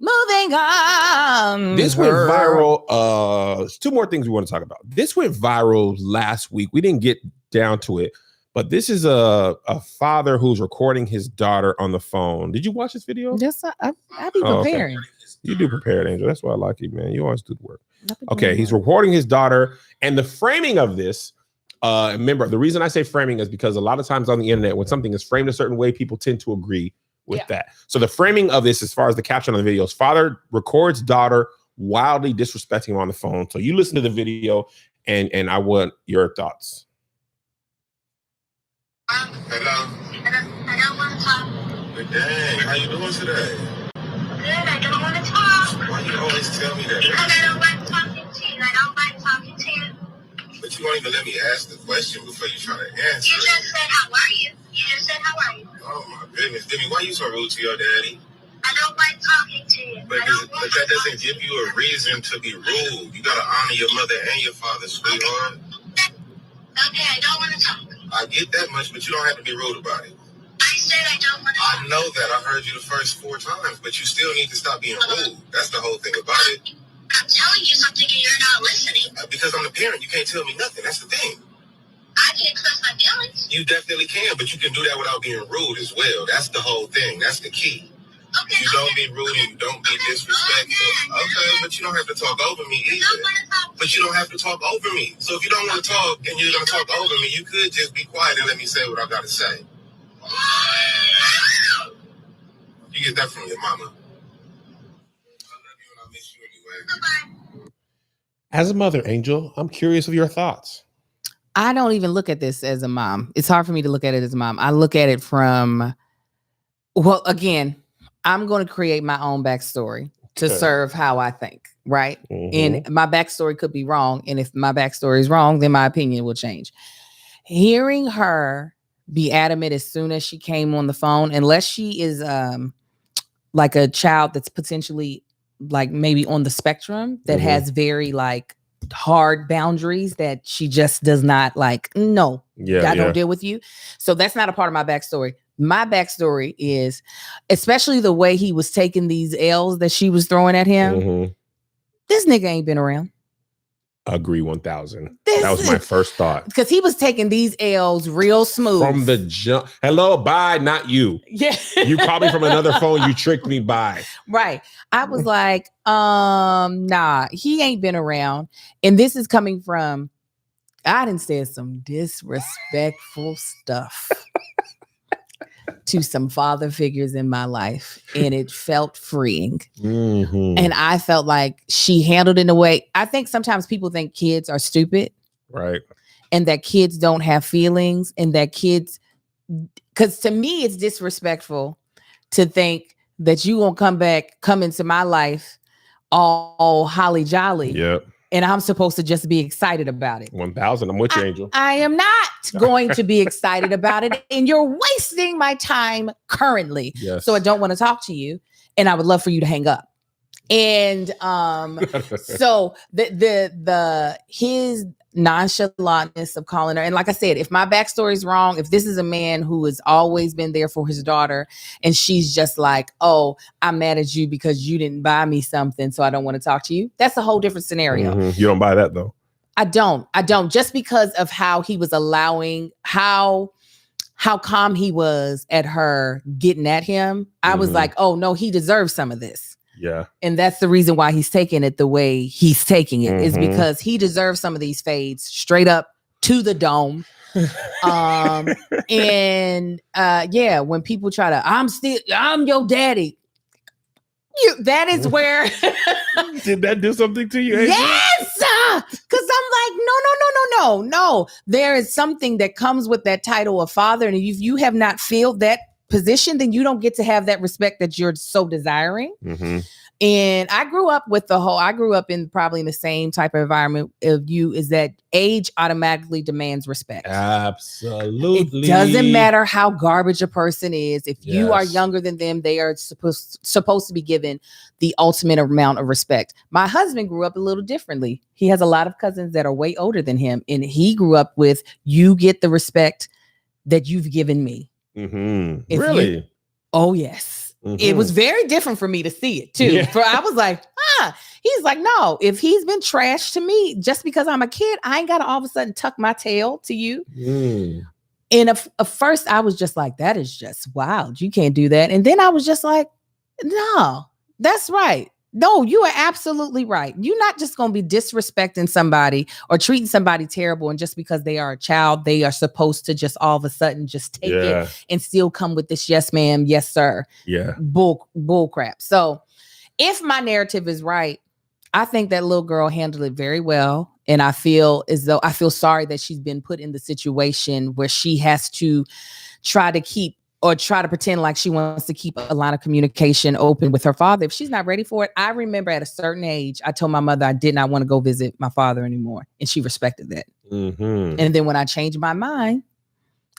This went viral. 2 more things we want to talk about. This went viral last week. We didn't get down to it, but this is a father who's recording his daughter on the phone. Did you watch this video? Yes, I be preparing. Okay. You do prepare, Angel. That's why I like you, man. You always do the work. Okay, he's recording his daughter, and the framing of this. Remember, the reason I say framing is because a lot of times on the internet, when something is framed a certain way, people tend to agree with that. So the framing of this, as far as the caption on the video, is father records daughter wildly disrespecting him on the phone. So you listen to the video, and I want your thoughts. Hello. I don't want to talk. But dang, how you doing today? Good. I don't want to talk. Why you always tell me that? Because I don't like talking to you. I don't like talking to you. But you won't even let me ask the question before you try to answer. You just said, how are you? You just said, how are you? Oh, my goodness. Demi, why you so rude to your daddy? I don't like talking to you. But that doesn't give you a reason to be rude. You got to honor your mother and your father, sweetheart. Okay, I don't want to talk. I get that much, but you don't have to be rude about it. I said I don't want to talk. I know that. I heard you the first 4 times, but you still need to stop being rude. That's the whole thing about it. I'm telling you something and you're not listening. Because I'm the parent, you can't tell me nothing. That's the thing. I can express my feelings. You definitely can, but you can do that without being rude as well. That's the whole thing. That's the key. Okay. You don't be rude and don't be disrespectful. Okay, but you don't have to talk over me either. But you don't have to talk over me. So if you don't want to talk and you're going to talk over me, you could just be quiet and let me say what I got to say. You get that from your mama. I love you and I miss you anyway. As a mother, Angel, I'm curious of your thoughts. I don't even look at this as a mom. It's hard for me to look at it as a mom. I look at it from, well, again, I'm going to create my own backstory to serve how I think, right? And my backstory could be wrong. And if my backstory is wrong, then my opinion will change. Hearing her be adamant as soon as she came on the phone, unless she is like a child that's potentially like maybe on the spectrum that has very like hard boundaries that she just does not like, no, I don't deal with you. So that's not a part of my backstory. My backstory is, especially the way he was taking these L's that she was throwing at him. This nigga ain't been around. Agree 1000. That was my first thought. Because he was taking these L's real smooth. From the jump. Hello, bye, not you. Yeah. You called me from another phone. You tricked me, bye. Right. I was like, nah, he ain't been around. And this is coming from, I done said some disrespectful stuff to some father figures in my life, and it felt freeing. And I felt like she handled it in a way. I think sometimes people think kids are stupid, right? And that kids don't have feelings, and that kids, because to me it's disrespectful to think that you gonna come into my life all holly jolly. Yep. And I'm supposed to just be excited about it. 1000. I'm with you, Angel. I am not going to be excited about it. And you're wasting my time currently. Yes. So I don't want to talk to you. And I would love for you to hang up. And so his nonchalantness of calling her, and like I said, if my backstory is wrong, if this is a man who has always been there for his daughter, and she's just like, oh, I'm mad at you because you didn't buy me something, so I don't want to talk to you. That's a whole different scenario. You don't buy that though. I don't. Just because of how he was allowing, how calm he was at her getting at him. I was like, oh no, he deserves some of this. Yeah. And that's the reason why he's taking it the way he's taking it, is because he deserves some of these fades straight up to the dome. Yeah, when people try to, I'm your daddy. That is where. Did that do something to you, Angel? Yes. Because I'm like, no. There is something that comes with that title of father. And if you have not filled that position, then you don't get to have that respect that you're so desiring. And I grew up in probably in the same type of environment of you, is that age automatically demands respect. Absolutely. It doesn't matter how garbage a person is. If you are younger than them, they are supposed to be given the ultimate amount of respect. My husband grew up a little differently. He has a lot of cousins that are way older than him. And he grew up with, you get the respect that you've given me. Really? Oh, yes. It was very different for me to see it too. Yeah. I was like, he's like, no, if he's been trash to me just because I'm a kid, I ain't got to all of a sudden tuck my tail to you. And at first I was just like, that is just wild. You can't do that. And then I was just like, no, that's right. No, you are absolutely right. You're not just going to be disrespecting somebody or treating somebody terrible. And just because they are a child, they are supposed to just all of a sudden just take it and still come with this, yes, ma'am, yes, sir. Yeah. Bull crap. So if my narrative is right, I think that little girl handled it very well. And I feel sorry that she's been put in the situation where she has to try to pretend like she wants to keep a line of communication open with her father. If she's not ready for it, I remember at a certain age, I told my mother I did not want to go visit my father anymore. And she respected that. And then when I changed my mind,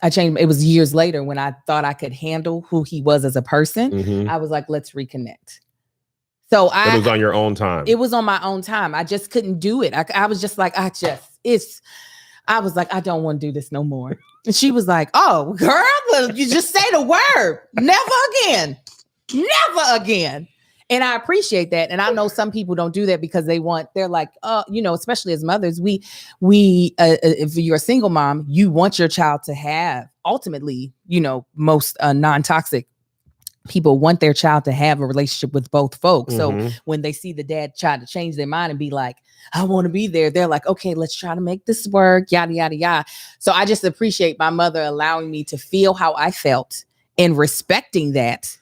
it was years later when I thought I could handle who he was as a person. I was like, let's reconnect. So it was on your own time. It was on my own time. I just couldn't do it. I was just like, I was like, I don't want to do this no more. And she was like, oh, girl, well, you just say the word. Never again. Never again. And I appreciate that. And I know some people don't do that because they're like, especially as mothers, if you're a single mom, you want your child to have ultimately, most non-toxic people want their child to have a relationship with both folks. Mhm. So when they see the dad try to change their mind and be like, I want to be there, they're like, okay, let's try to make this work, yada, yada, yada. So I just appreciate my mother allowing me to feel how I felt and respecting that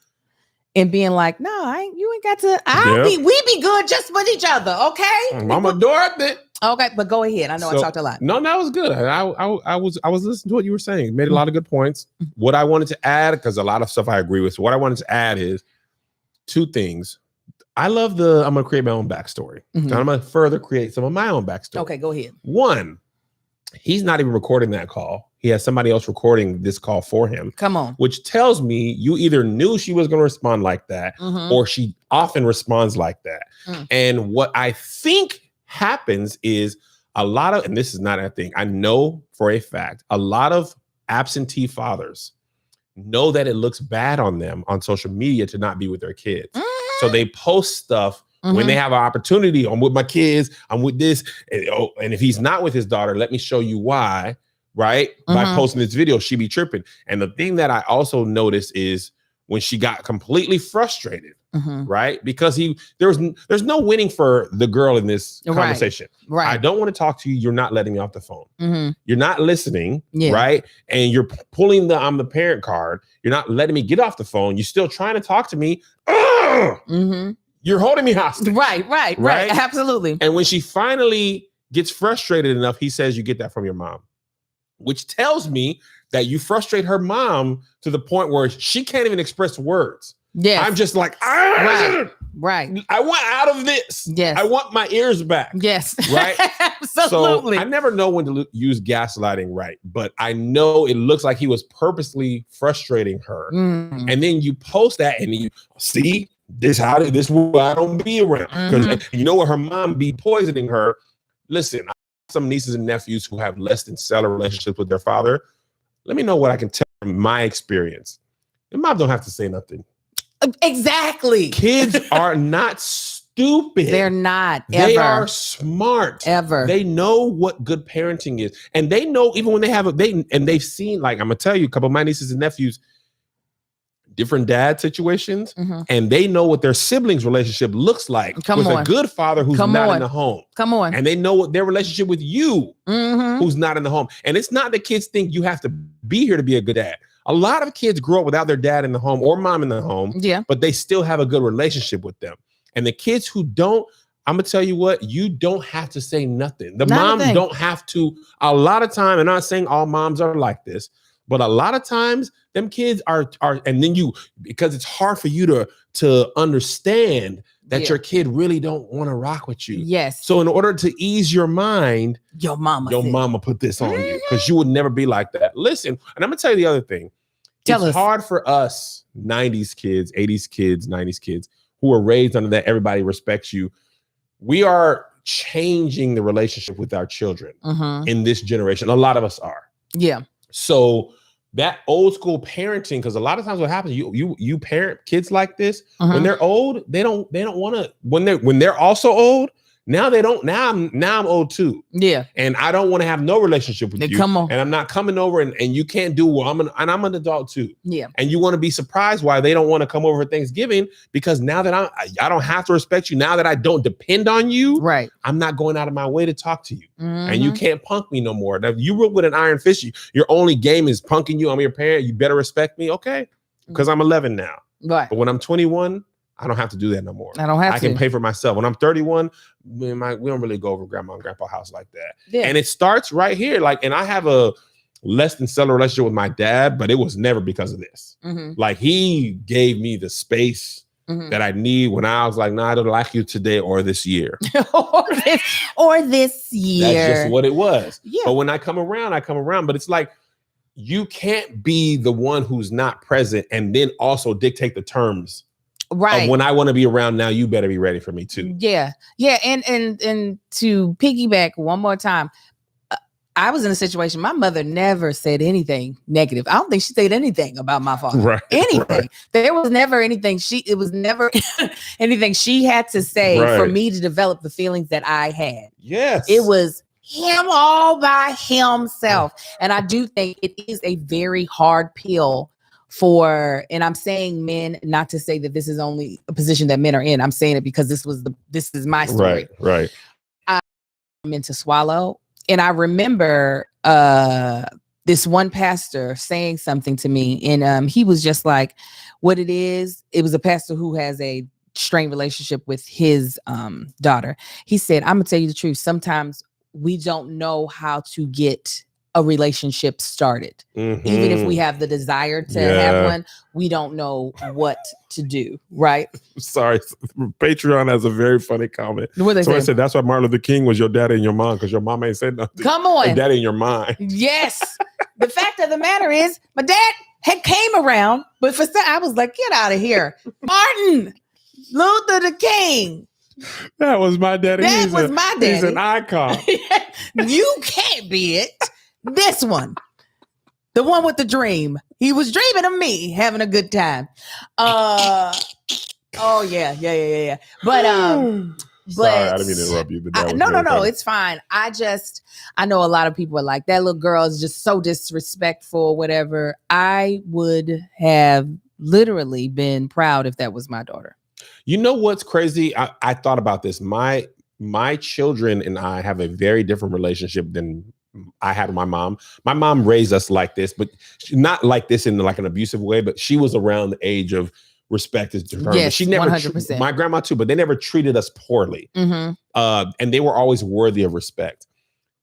and being like, no, you ain't got to, we be good just with each other. Okay. Mama Dorothy. Okay. But go ahead. I know I So- talked a lot. No, that was good. I was listening to what you were saying. You made a lot of good points. What I wanted to add, because a lot of stuff I agree with. So what I wanted to add is 2 things. I love I'm going to create my own backstory. Mhm. So I'm going to further create some of my own backstory. Okay, go ahead. 1, he's not even recording that call. He has somebody else recording this call for him, Come on. which tells me you either knew she was going to respond like that, Mhm. or she often responds like that. Mm. And what I think happens is a lot of, and this is not a thing, I know for a fact, a lot of absentee fathers know that it looks bad on them on social media to not be with their kids. So they post stuff when they have an opportunity. I'm with my kids, I'm with this. And if he's not with his daughter, let me show you why, right? By posting this video, she be tripping. And the thing that I also noticed is when she got completely frustrated, right? Because there's no winning for the girl in this Right. conversation. I Right. don't want to talk to you. You're not letting me off the phone. Mhm. You're not listening, Yeah. right? And you're pulling the I'm the parent card. You're not letting me get off the phone. You're still trying to talk to me. Ugh! Mhm. You're holding me hostage. Right. Right? Absolutely. And when she finally gets frustrated enough, he says, you get that from your mom, which tells me that you frustrate her mom to the point where she can't even express words. Yes. I'm just like, Right. I want out of this. Yes. I want my ears back. Yes. Right? Absolutely. So I never know when to use gaslighting right, but I know it looks like he was purposely frustrating her. Mm. And then you post that and you see this is why I don't be around. Because you know what, her mom be poisoning her. Listen, I have some nieces and nephews who have less than stellar relationships with their father. Let me know what I can tell from my experience. Your mom don't have to say nothing. Exactly. Kids are not stupid. They're not They ever. are smart. Ever. They know what good parenting is. And they know even when they have they've seen, like, I'm gonna tell you, a couple of my nieces and nephews, different dad situations, and they know what their siblings' relationship looks like with a good father who's not in the home. Come on. And they know what their relationship with you, who's not in the home. And it's not that kids think you have to be here to be a good dad. A lot of kids grow up without their dad in the home or mom in the home, but they still have a good relationship with them. And the kids who don't, I'm gonna tell you what, you don't have to say nothing. The moms don't have to. A lot of time, and I'm not saying all moms are like this, but a lot of times them kids are, and then because it's hard for you to understand that your kid really don't want to rock with you. Yes. So in order to ease your mind, your mama put this on you because you would never be like that. Listen, and I'm gonna tell you the other thing. It's hard for us 90s kids, 80s kids, 90s kids who are raised under that everybody respects you. We are changing the relationship with our children in this generation. A lot of us are. Yeah. So that old school parenting, because a lot of times what happens, you parent kids like this when they're old, they don't want to, when they're also old, now they don't, now I'm old too. Yeah. And I don't want to have no relationship with you. Come on. And I'm not coming over and you can't do well. I'm an adult too. Yeah. And you want to be surprised why they don't want to come over for Thanksgiving, because now that I don't have to respect you, now that I don't depend on you, right? I'm not going out of my way to talk to you. And you can't punk me no more. Now, if you rule with an iron fist, your only game is punking you. I'm your parent. You better respect me. Okay. Because I'm 11 now. Right. But when I'm 21, I don't have to do that no more. I don't have I can pay for myself. When I'm 31, we don't really go over grandma and grandpa's house like that. Yeah. And it starts right here. And I have a less than stellar relationship with my dad, but it was never because of this. Like, he gave me the space that I need when I was like, nah, I don't like you today or this year. or this year. That's just what it was. Yeah. But when I come around. But it's like, you can't be the one who's not present and then also dictate the terms. Right. When I want to be around now, you better be ready for me too. Yeah. Yeah. And to piggyback one more time, I was in a situation, my mother never said anything negative. I don't think she said anything about my father. Right. Anything. Right. There was never anything it was never anything she had to say for Right. me to develop the feelings that I had. Yes. It was him all by himself. And I do think it is a very hard pill for, and I'm saying men, not to say that this is only a position that men are in. I'm saying it because this is my story. Right. Meant to swallow. And I remember this one pastor saying something to me, and he was just like, what it was a pastor who has a strained relationship with his daughter. He said, I'm gonna tell you the truth. Sometimes we don't know how to get a relationship started. Even if we have the desire to have one, we don't know what to do, right? Sorry, Patreon has a very funny comment. What they So I say? said that's why Martin Luther King was your daddy and your mom, because your mom ain't said nothing. Come Your on. daddy in your mind. Yes. The fact of the matter is, my dad had came around, but for I was like, get out of here. Martin Luther the King. That was my daddy. That was my daddy. He's an icon. You can't be it. This one. The one with the dream. He was dreaming of me having a good time. Oh yeah. But Sorry, I didn't mean to interrupt you. But that was no, very funny. it's fine. I know a lot of people are like, that little girl is just so disrespectful, whatever. I would have literally been proud if that was my daughter. You know what's crazy? I thought about this. My children and I have a very different relationship than I had with my mom. My mom raised us like this, but not like this in like an abusive way, but she was around the age of respect is determined. Yes, She never 100%. My grandma too, but they never treated us poorly. Mm-hmm. And they were always worthy of respect.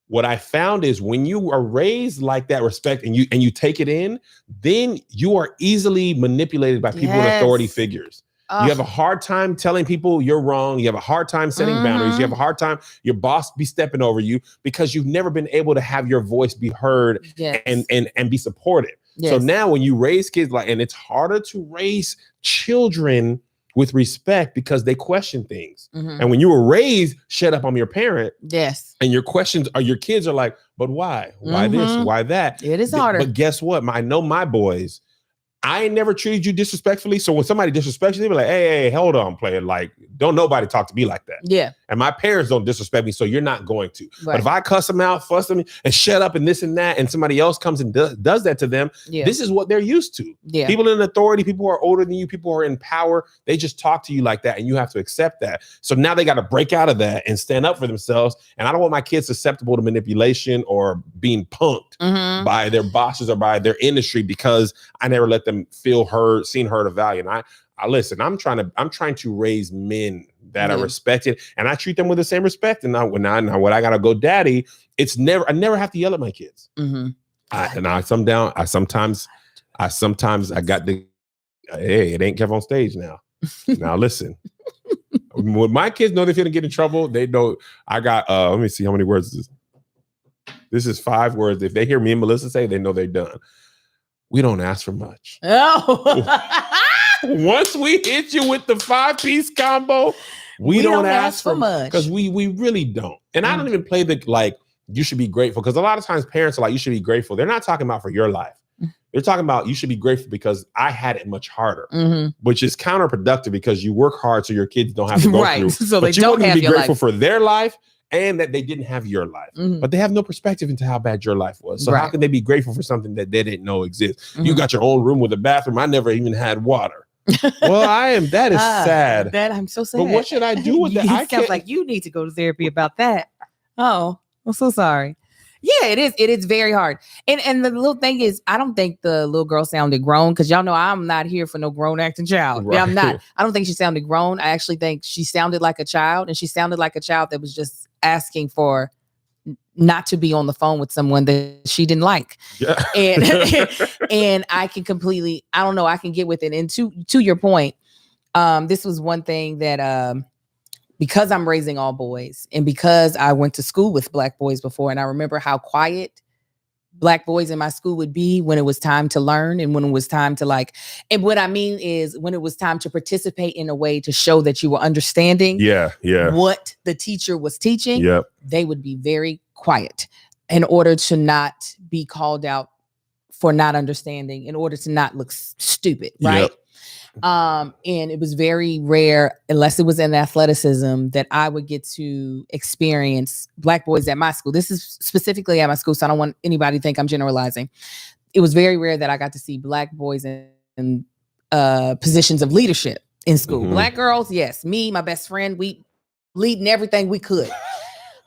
What I found is when you are raised like that respect and you take it in, then you are easily manipulated by people in authority figures. You have a hard time telling people you're wrong. You have a hard time setting boundaries. You have a hard time your boss be stepping over you because you've never been able to have your voice be heard and be supported. Yes. So now when you raise kids and it's harder to raise children with respect because they question things. Mm-hmm. And when you were raised, shut up, I'm your parent. Yes. And your kids are like, but why? Why this? Why that? It is harder. But guess what? I know my boys. I ain't never treated you disrespectfully. So when somebody disrespects you, they be like, hey, hold on, player. Like, don't nobody talk to me like that. Yeah. And my parents don't disrespect me, so you're not going to. Right. But if I cuss them out, fuss them, and shut up and this and that, and somebody else comes and does that to them, this is what they're used to. Yeah. People in authority, people who are older than you, people who are in power, they just talk to you like that, and you have to accept that. So now they got to break out of that and stand up for themselves. And I don't want my kids susceptible to manipulation or being punked by their bosses or by their industry because I never let them feel heard, seen, heard, of value. And I listen, I'm trying to raise men that are respected, and I treat them with the same respect. And now when I gotta go daddy, I never have to yell at my kids. I sometimes got the, hey, it ain't Kev on stage now. Now listen, when my kids know they're gonna get in trouble, they know I got, let me see how many words this is. This is 5 words. If they hear me and Melissa say, they know they're done. We don't ask for much. Oh. Once we hit you with the 5-piece combo, we don't ask for much because we really don't. And I don't even play the like you should be grateful, because a lot of times parents are like you should be grateful. They're not talking about for your life. They're talking about you should be grateful because I had it much harder, which is counterproductive because you work hard so your kids don't have to go through. So but they don't have be your grateful life for their life and that they didn't have your life, but they have no perspective into how bad your life was. So how can they be grateful for something that they didn't know exists? You got your own room with a bathroom. I never even had water. Well, that is sad. That I'm so sad. But what should I do with that? I sounds like you need to go to therapy about that. Oh, I'm so sorry. Yeah, it is. It is very hard. And the little thing is, I don't think the little girl sounded grown, because y'all know I'm not here for no grown acting child. Right. Yeah, I'm not. I don't think she sounded grown. I actually think she sounded like a child, and she sounded like a child that was just asking for not to be on the phone with someone that she didn't like. Yeah. And I can completely, I don't know, I can get with it. And to your point, this was one thing that because I'm raising all boys and because I went to school with Black boys before, and I remember how quiet Black boys in my school would be when it was time to learn and when it was time to and what I mean is when it was time to participate in a way to show that you were understanding what the teacher was teaching, they would be very quiet. in order to not be called out for not understanding, in order to not look stupid, right? Yep. And it was very rare, unless it was in athleticism, that I would get to experience Black boys at my school. This is specifically at my school, so I don't want anybody to think I'm generalizing. It was very rare that I got to see Black boys in positions of leadership in school. Mhm. Black girls, yes. Me, my best friend, we leading everything we could.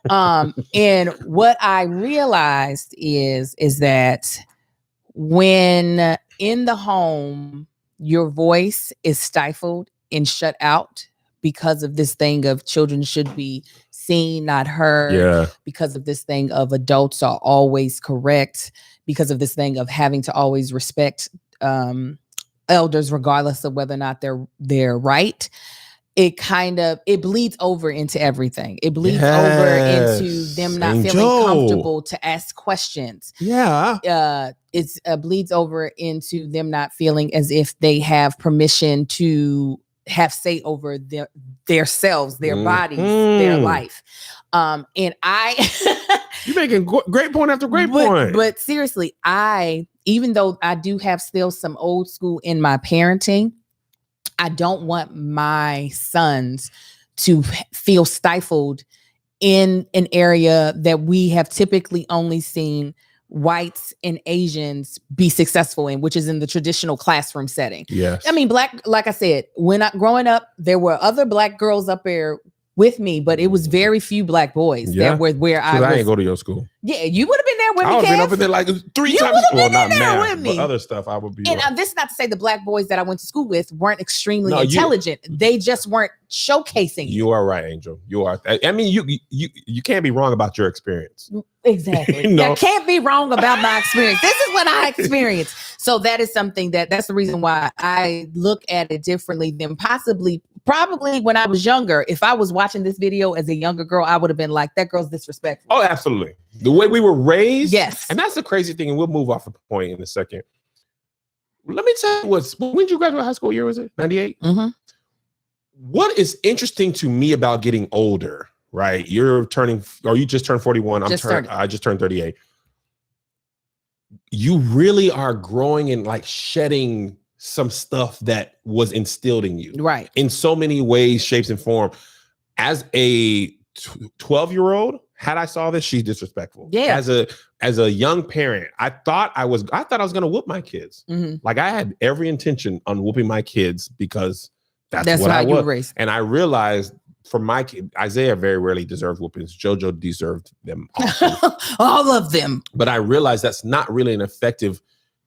And what I realized is that when in the home, your voice is stifled and shut out because of this thing of children should be seen, not heard, Yeah. because of this thing of adults are always correct, because of this thing of having to always respect elders, regardless of whether or not they're right. It bleeds over into everything. It bleeds over into them not Angel. feeling comfortable to ask questions. Yeah. It bleeds over into them not feeling as if they have permission to have say over their selves, their bodies, their life. And You're making great point after great point. But seriously, even though I do have still some old school in my parenting, I don't want my sons to feel stifled in an area that we have typically only seen whites and Asians be successful in, which is in the traditional classroom setting. Yes. I mean, like I said, growing up, there were other Black girls up there with me, but it was very few Black boys that were where I ain't go to your school. Yeah, you would have been there with I me. would have been up in there like 3 You times. would've Well, been not in there math, with me. but other stuff I would be. And this is not to say the Black boys that I went to school with weren't extremely No, intelligent. They just weren't showcasing. You are right, Angel. You are. I mean, you can't be wrong about your experience. Exactly. No. I can't be wrong about my experience. This is what I experienced. So that is something that's the reason why I look at it differently than probably when I was younger. If I was watching this video as a younger girl, I would have been like, that girl's disrespectful. Oh, absolutely. The way we were raised. Yes. And that's the crazy thing. And we'll move off the point in a second. Let me tell you when did you graduate high school? What year was it? 98? Mm-hmm. What is interesting to me about getting older, right? You just turned 41. I just turned 38. You really are growing and like shedding some stuff that was instilled in you. Right. In so many ways, shapes, and form. As a 12-year-old, had I saw this, she's disrespectful. Yeah. As a young parent, I thought I was gonna whoop my kids. Mm-hmm. Like I had every intention on whooping my kids because that's what how I you was. were raised. And I realized for my kid, Isaiah very rarely deserved whoopings. JoJo deserved them also. All of them. But I realized that's not really an effective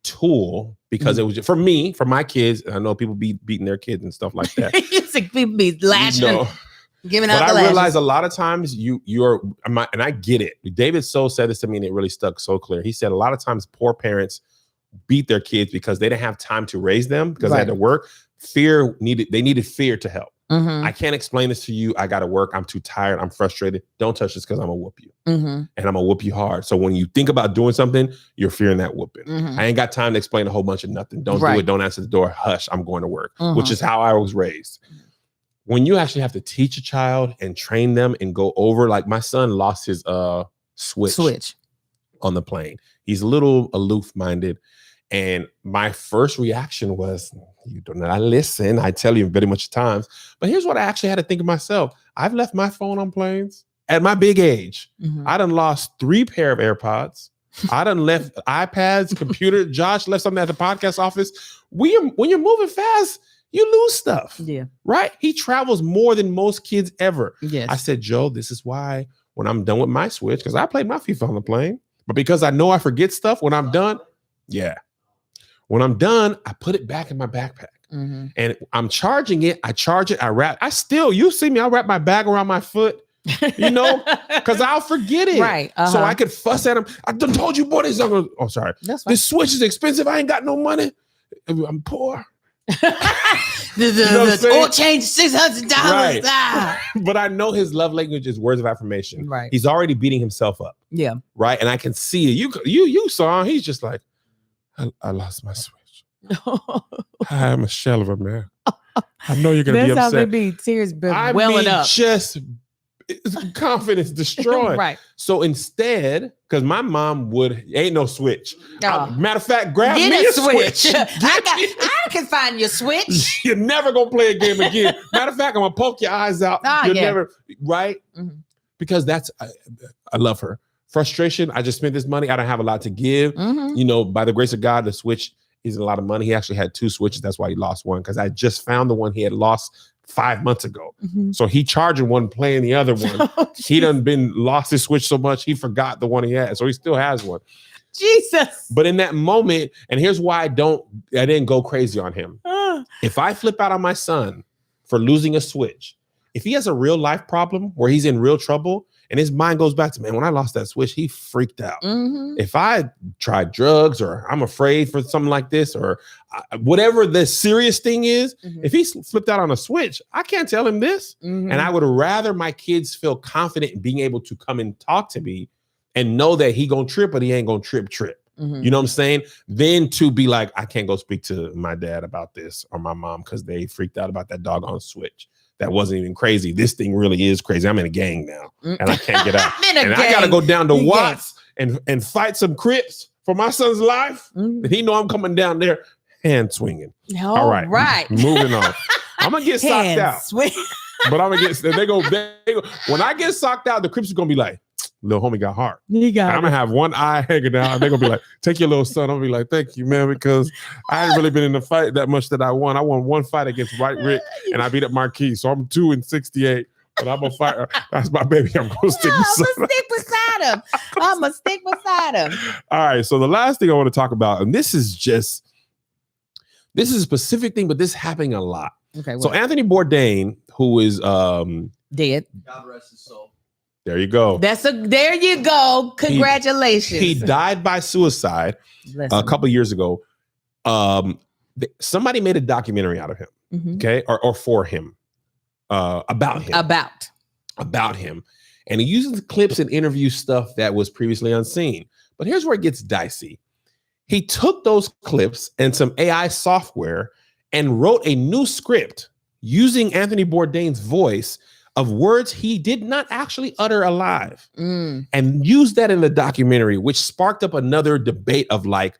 tool because it was for me, for my kids. I know people be beating their kids and stuff like that. It's like people be lashing, giving out But the I lashes. realize a lot of times you're, and I get it. David So said this to me and it really stuck so clear. He said a lot of times poor parents beat their kids because they didn't have time to raise them because they had to work. They needed fear to help. Mm-hmm. I can't explain this to you. I got to work. I'm too tired. I'm frustrated. Don't touch this because I'm going to whoop you. Mm-hmm. And I'm going to whoop you hard. So when you think about doing something, you're fearing that whooping. Mm-hmm. I ain't got time to explain a whole bunch of nothing. Don't do it. Don't answer the door. Hush. I'm going to work, which is how I was raised. When you actually have to teach a child and train them and go over, like my son lost his switch on the plane. He's a little aloof-minded. And my first reaction was, you do not listen. I tell you very much times. But here's what I actually had to think of myself. I've left my phone on planes at my big age. Mm-hmm. I done lost 3 pair of AirPods. I done left iPads, computer. Josh left something at the podcast office. When you're moving fast, you lose stuff. Yeah. Right? He travels more than most kids ever. Yes. I said, Joe, this is why when I'm done with my Switch, because I played my FIFA on the plane, but because I know I forget stuff when I'm done. Yeah. When I'm done, I put it back in my backpack. Mm-hmm. And I'm charging it. I charge it. You see me, I wrap my bag around my foot, because I'll forget it. Right. So I could fuss at him. I done told you, boy, this is oh, sorry. That's fine. This Switch is expensive. I ain't got no money. I'm poor. the oil change $600. Right. Ah. But I know his love language is words of affirmation. Right. He's already beating himself up. Yeah. Right. And I can see it. You saw him. He's just like, I lost my Switch. I'm a shell of a man. I know you're gonna be That's how they upset. be. Tears welling up. Just confidence destroyed. Right. So instead, because my mom ain't no switch. Oh. Matter of fact, grab Get me a a switch. switch. I can find your switch. You're never gonna play a game again. Matter of fact, I'm gonna poke your eyes out. You'll Yeah. never, right? Mhm. Because I love her. Frustration. I just spent this money. I don't have a lot to give. Mhm. You know, by the grace of God, the switch isn't a lot of money. He actually had 2 switches. That's why he lost one. Because I just found the one he had lost 5 months ago. Mhm. So he charging one, playing the other one. Oh, He done been lost his switch so much he forgot the one he had. So he still has one. Jesus. But in that moment, and here's why I didn't go crazy on him. Ah. If I flip out on my son for losing a switch, if he has a real life problem where he's in real trouble and his mind goes back to, man, when I lost that switch, he freaked out. Mhm. If I tried drugs or I'm afraid for something like this or whatever the serious thing is, Mhm. if he's flipped out on a switch, I can't tell him this. Mhm. And I would rather my kids feel confident in being able to come and talk to me and know that he gonna trip, but he ain't gonna trip. Mhm. You know what I'm saying? Then to be like, I can't go speak to my dad about this or my mom because they freaked out about that doggone switch. That wasn't even crazy. This thing really is crazy. I'm in a gang now and I can't get out. I'm in a And I gotta gang. go down to Yes. Watts and fight some Crips for my son's life. Mhm. And he know I'm coming down there hand swinging. All right. Moving on. I'm gonna get socked Hands out. swing. But I'm gonna get they go. When I get socked out, the Crips are gonna be like, little homie got heart. You And got I'm gonna have one eye hanging down. And they're gonna be like, take your little son. I'm gonna be like, thank you, man, because I ain't really been in the fight that much that I won. I won one fight against White Rick and I beat up Marquis. So I'm 2-68. But I'm gonna fight. That's my baby. I'm gonna stick I'm beside gonna stick beside him. I'm gonna stick beside him. All right. So the last thing I want to talk about, and this is a specific thing, but this happening a lot. Okay. So Anthony Bourdain, who is dead. God rest his soul. there you go. There you go. Congratulations. He died by suicide Bless a him. couple years ago. Somebody made a documentary out of him, Mhm. okay, or for him, about him, about him, and he uses clips and interview stuff that was previously unseen. But here's where it gets dicey. He took those clips and some AI software and wrote a new script using Anthony Bourdain's voice of words he did not actually utter alive, and used that in the documentary, which sparked up another debate of like,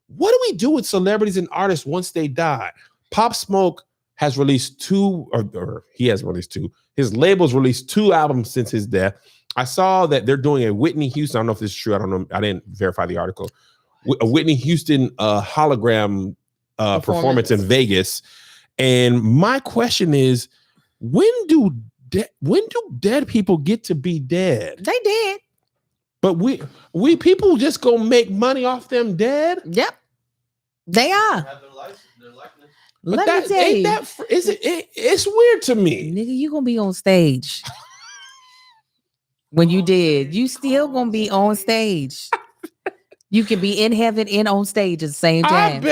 what do we do with celebrities and artists once they die? Pop Smoke has released 2, or he has released 2. His label's released 2 albums since his death. I saw that they're doing a Whitney Houston. I don't know if this is true. I don't know. I didn't verify the article. A Whitney Houston hologram performance in Vegas. And my question is, when do dead people get to be dead? They did. But we people just gonna make money off them dead. Yep. They are. Have their likeness. But Let me tell you. It's weird to me. Nigga, you gonna be on stage. When you did, you still gonna be on stage. You can be in heaven and on stage at the same time.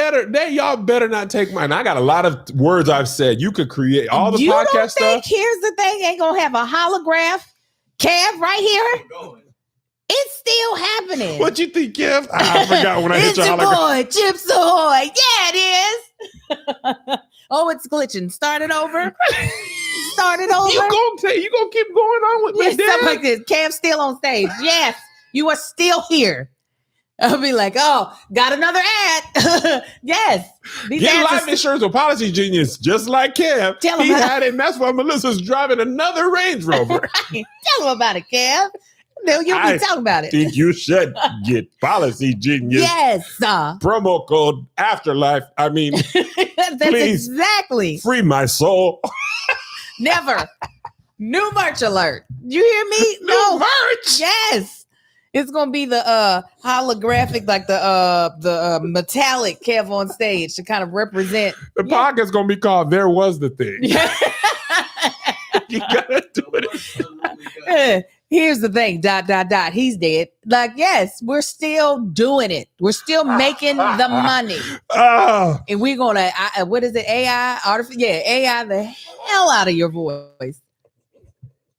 Y'all better not take mine. I got a lot of words I've said. You could create all the you podcast don't think, stuff. here's the thing, ain't gonna have a holograph Kev right here. Going. It's still happening. What you think, Kev? I forgot when I hit It's your your hologram. boy, Chips Ahoy. Yeah, it is. Oh, it's glitching. Start it over. Start it over. You gonna keep going on with Yes, me, stuff Dad? like this. Cam's still on stage. Yes, you are still here. I'll be like, oh, got another ad. Yes. These Get ads are life insurance with Policy Genius, just like Kev. Tell him He about- had it, and that's why Melissa's driving another Range Rover. Tell them about it, Cam. You'll be I talking about it. Think you should get Policy Genius. Yes. Promo code Afterlife. I mean, That's Please. exactly. free my soul. Never. New merch alert. You hear me? No. merch. Yes. It's gonna be the holographic, like the metallic Kev on stage to kind of represent. The podcast gonna be called "There Was the Thing." Yeah. You gotta do it. Here's the thing. ... He's dead. Like, yes, we're still doing it. We're still making the money, Oh, and we're gonna. What is it? AI, artificial. Yeah, AI the hell out of your voice.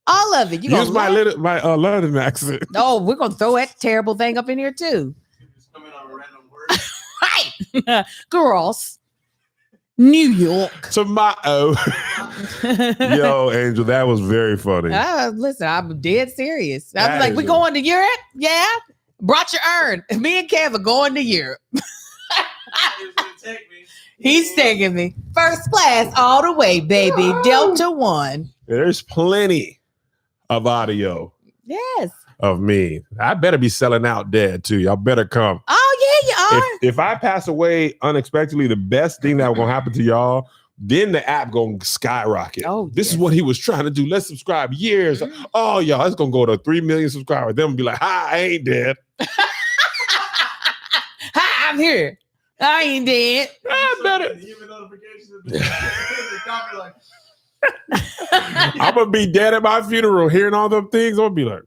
All of it. You use my gonna London accent. Oh, we're gonna throw that terrible thing up in here too. Just come in on a random word. Right, girls, New York. Tomato. Yo, Angel, that was very funny. Listen, I'm dead serious. I That was like, is we a- going to Europe? Yeah. Brought your urn. Me and Kev are going to Europe. He was gonna take me. He's taking me first class all the way, baby. Delta One. There's plenty of audio Yes. of me. I better be selling out dead too. Y'all better come. Oh yeah, you are. If I pass away unexpectedly, the best thing that was gonna happen to y'all, then the app gonna skyrocket. Oh, this is yes. what he was trying to do. Let's subscribe years. Oh, y'all, it's gonna go to 3 million subscribers. Then be like, hi, I ain't dead. Hi, I'm here. I ain't dead. I better. Even notifications. The copy like, I'm gonna be dead at my funeral, hearing all them things. I'm gonna be like,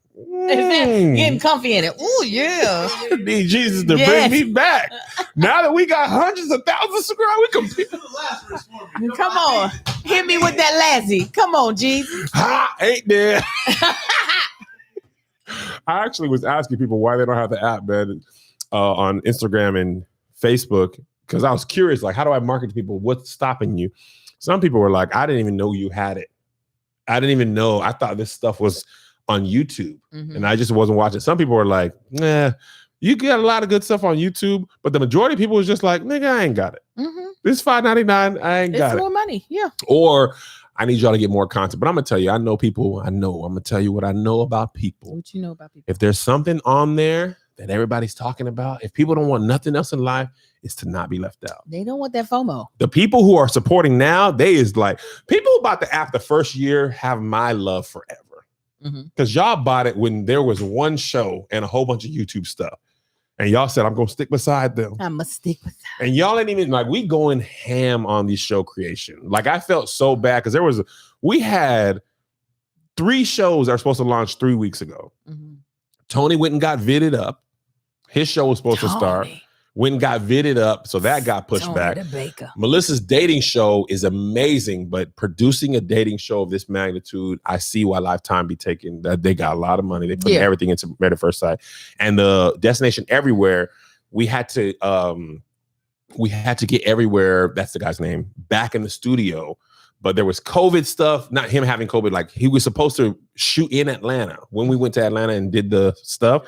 Getting comfy in it. Oh yeah. need Jesus to Yes. bring me back. Now that we got hundreds of thousands of subscribers, we can this is the last verse for me. Come on. Hit me with that lassie. Come on, Jesus. ha, ain't dead. I actually was asking people why they don't have the app, man, on Instagram and Facebook, because I was curious, like, how do I market to people? What's stopping you? Some people were like, I didn't even know you had it. I didn't even know. I thought this stuff was on YouTube, and I just wasn't watching. Some people were like, nah, you get a lot of good stuff on YouTube, but the majority of people was just like, nigga, I ain't got it. This $5.99, I ain't It's got it. more money. Yeah. Or I need y'all to get more content. But I'm gonna tell you, I know people. I'm gonna tell you what I know about people. What you know about people? If there's something on there that everybody's talking about, if people don't want nothing else in life, it's to not be left out. They don't want that FOMO. The people who are supporting now, they is like, people about the app the first year have my love forever. Because y'all bought it when there was one show and a whole bunch of YouTube stuff. And y'all said, I'm gonna stick beside them. I must stick with that. And y'all ain't even like, we going ham on these show creation. Like, I felt so bad because we had 3 shows that are supposed to launch 3 weeks ago. Tony went and got vided up. His show was supposed to start. Went and got vided up, so that got pushed Tony back. the Baker. Melissa's dating show is amazing, but producing a dating show of this magnitude, I see why Lifetime be taking that. They got a lot of money. They put everything into Married at First Sight, and the Destination Everywhere. We had to get Everywhere. That's the guy's name. Back in the studio, but there was COVID stuff. Not him having COVID. Like, he was supposed to shoot in Atlanta. When we went to Atlanta and did the stuff,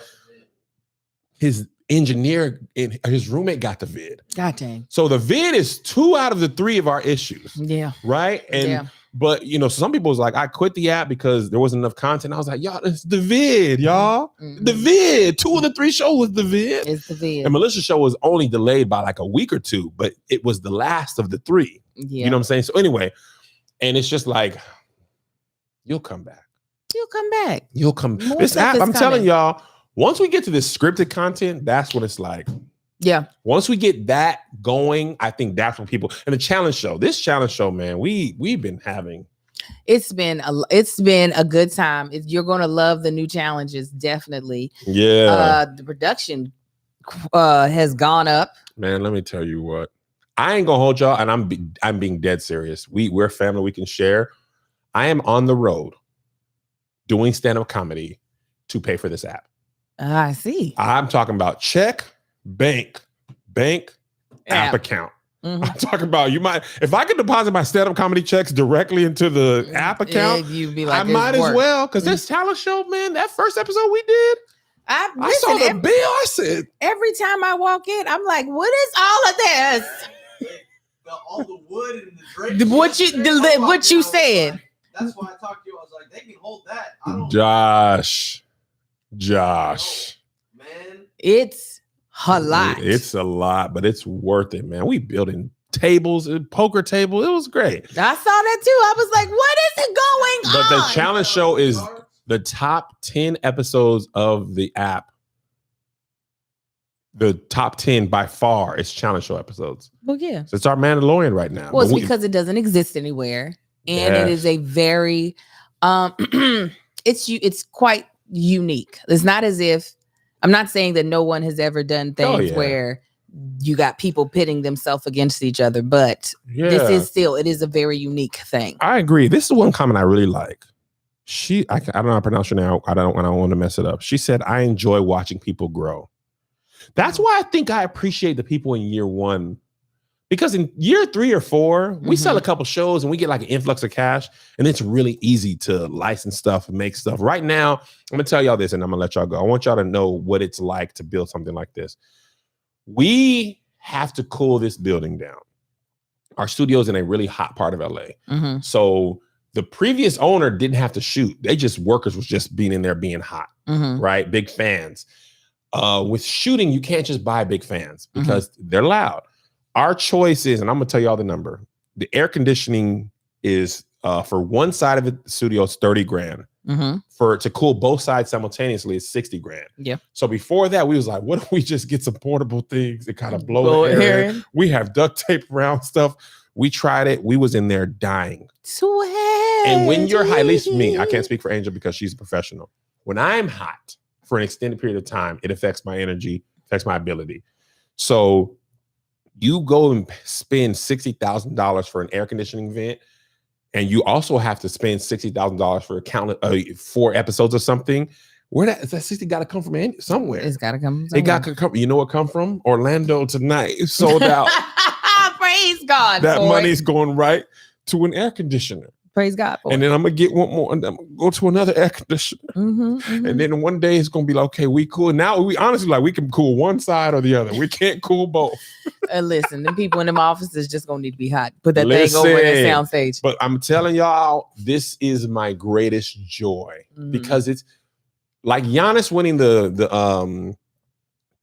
his engineer and his roommate got the vid. God dang. So the vid is 2 out of the 3 of our issues. Yeah. Right. And but some people was like, I quit the app because there wasn't enough content. I was like, y'all, it's the vid, y'all. The vid. 2 of the 3 shows was the vid. It's the vid. And Melissa's show was only delayed by like a week or 2, but it was the last of the 3. Yeah. You know what I'm saying? So anyway, and it's just like, you'll come back. You'll come back. You'll come. More This stuff app, is I'm telling coming. y'all, once we get to this scripted content, that's when it's like, Yeah. once we get that going, I think that's when people, and the challenge show, this challenge show, man, we've been having. It's been a good time. You're gonna love the new challenges, definitely. Yeah. The production has gone up. Man, let me tell you what. I ain't gonna hold y'all, and I'm being dead serious. We're family, we can share. I am on the road doing stand-up comedy to pay for this app. I see. I'm talking about check, bank, app account. I'm talking about if I could deposit my stand-up comedy checks directly into the app account, you'd be like, I might as well. Because this talent show, man, that first episode we did, I saw the bill. I said, every time I walk in, I'm like, what is all of this? All the wood and the drapes. What you said. That's why I talked to you. I was like, they can hold that. I don't Josh. Man. It's a lot. It's a lot, but it's worth it, man. We building tables, a poker table. It was great. I saw that too. I was like, what is it going on? But the challenge show is the top 10 episodes of the app. The top 10 by far is challenge show episodes. Well, yeah. So it's our Mandalorian right now. Well, it's because it doesn't exist anywhere. And it is a very it's quite unique. It's not as if, I'm not saying that no one has ever done things where you got people pitting themselves against each other, but this is it is a very unique thing. I agree. This is one comment I really like. I don't know how to pronounce her now. I don't want to mess it up. She said, I enjoy watching people grow. That's why I think I appreciate the people in year 1, Because in year 3 or 4, we sell a couple shows and we get like an influx of cash, and it's really easy to license stuff and make stuff. Right now, I'm gonna tell y'all this, and I'm gonna let y'all go. I want y'all to know what it's like to build something like this. We have to cool this building down. Our studio's in a really hot part of LA. So the previous owner didn't have to shoot. Workers was just being in there being hot, right? Big fans. With shooting, you can't just buy big fans because they're loud. Our choice is, and I'm gonna tell you all the number. The air conditioning is for one side of the studio is 30 grand. For to cool both sides simultaneously is 60 grand. Yeah. So before that, we was like, what if we just get some portable things that kind of blow the air in? We have duct tape around stuff. We tried it. We was in there dying. Sweat. And when you're hot, at least me, I can't speak for Angel because she's a professional. When I'm hot for an extended period of time, it affects my energy, affects my ability. So you go and spend $60,000 for an air conditioning vent, and you also have to spend $60,000 for 4 episodes or something. Where that 60 got to come from somewhere. It's got to come. It got to come. You know what come from? Orlando tonight. It's sold out. Praise God. That boy. money's going right to an air conditioner. Praise God. Boy. And then I'm gonna get one more, and I'm gonna go to another air conditioner. And then one day it's gonna be like, okay, we cool. Now we honestly like we can cool one side or the other. We can't cool both. Listen, the people in them offices just gonna need to be hot. Put that thing over in the sound stage. But I'm telling y'all, this is my greatest joy because it's like Giannis winning the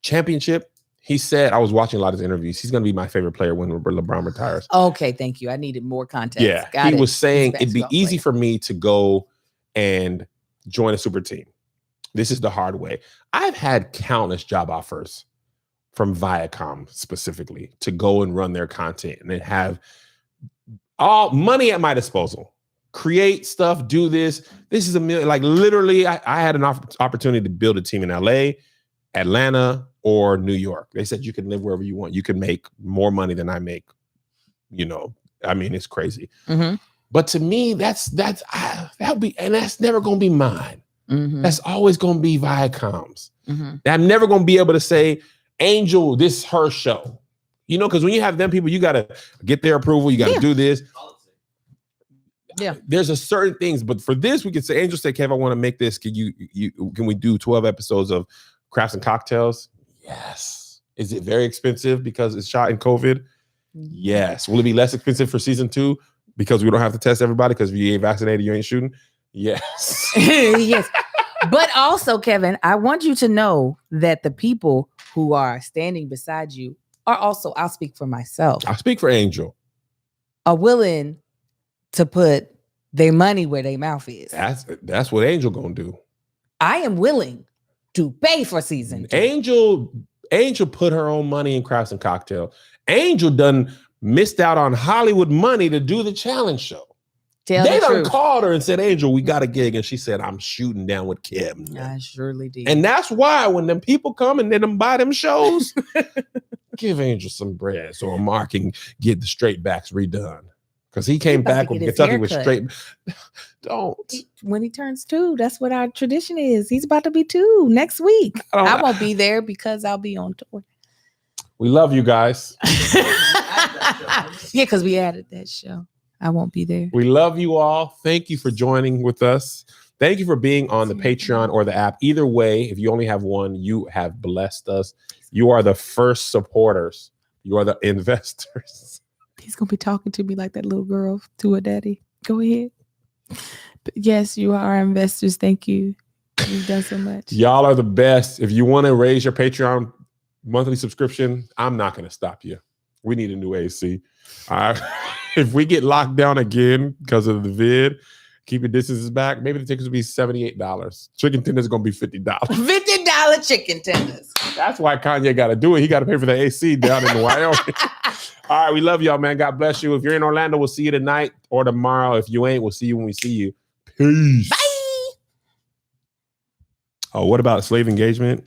championship. He said, I was watching a lot of his interviews. He's going to be my favorite player when LeBron retires. Okay, thank you. I needed more context. Yeah, he was saying it'd be easy for me to go and join a super team. This is the hard way. I've had countless job offers from Viacom specifically to go and run their content and then have all money at my disposal. Create stuff, do this. This is like literally, I had an opportunity to build a team in LA, Atlanta, or New York. They said you can live wherever you want. You can make more money than I make. You know, I mean, it's crazy. But to me, that'll be, and that's never going to be mine. That's always going to be Viacom's. I'm never going to be able to say, Angel, this is her show. You know, because when you have them people, you got to get their approval. You got to do this. Yeah, there's a certain things, but for this, we could say, Angel said, Kev, I want to make this. Can we do 12 episodes of Crafts and Cocktails? Yes. Is it very expensive because it's shot in COVID? Yes. Will it be less expensive for season 2 because we don't have to test everybody because if you ain't vaccinated, you ain't shooting? Yes. Yes. But also, Kevin, I want you to know that the people who are standing beside you are also, I'll speak for myself. I'll speak for Angel. Are willing to put their money where their mouth is. That's what Angel gonna do. I am willing to pay for season 2. Angel put her own money in Crafts and Cocktail. Angel done missed out on Hollywood money to do the challenge show. They done called her and said, Angel, we got a gig. And she said, I'm shooting down with Kim. I surely did. And that's why when them people come and they them buy them shows, give Angel some bread so Mark can get the straight backs redone. Because he came back with Kentucky with straight. Don't. When he turns 2, that's what our tradition is. He's about to be 2 next week. I won't be there because I'll be on tour. We love you guys. Yeah, because we added that show. I won't be there. We love you all. Thank you for joining with us. Thank you for being on the Patreon or the app. Either way, if you only have one, you have blessed us. You are the first supporters. You are the investors. He's going to be talking to me like that little girl to her daddy. Go ahead. But yes, you are our investors. Thank you. You've done so much. Y'all are the best. If you want to raise your Patreon monthly subscription, I'm not going to stop you. We need a new AC. If we get locked down again because of the vid, keep your distances back. Maybe the tickets will be $78. Chicken tenders going to be $50. $50 chicken tenders. That's why Kanye got to do it. He got to pay for the AC down in Wyoming. All right, we love y'all, man. God bless you. If you're in Orlando, we'll see you tonight or tomorrow. If you ain't, we'll see you when we see you. Peace. Bye. Oh, what about slave engagement?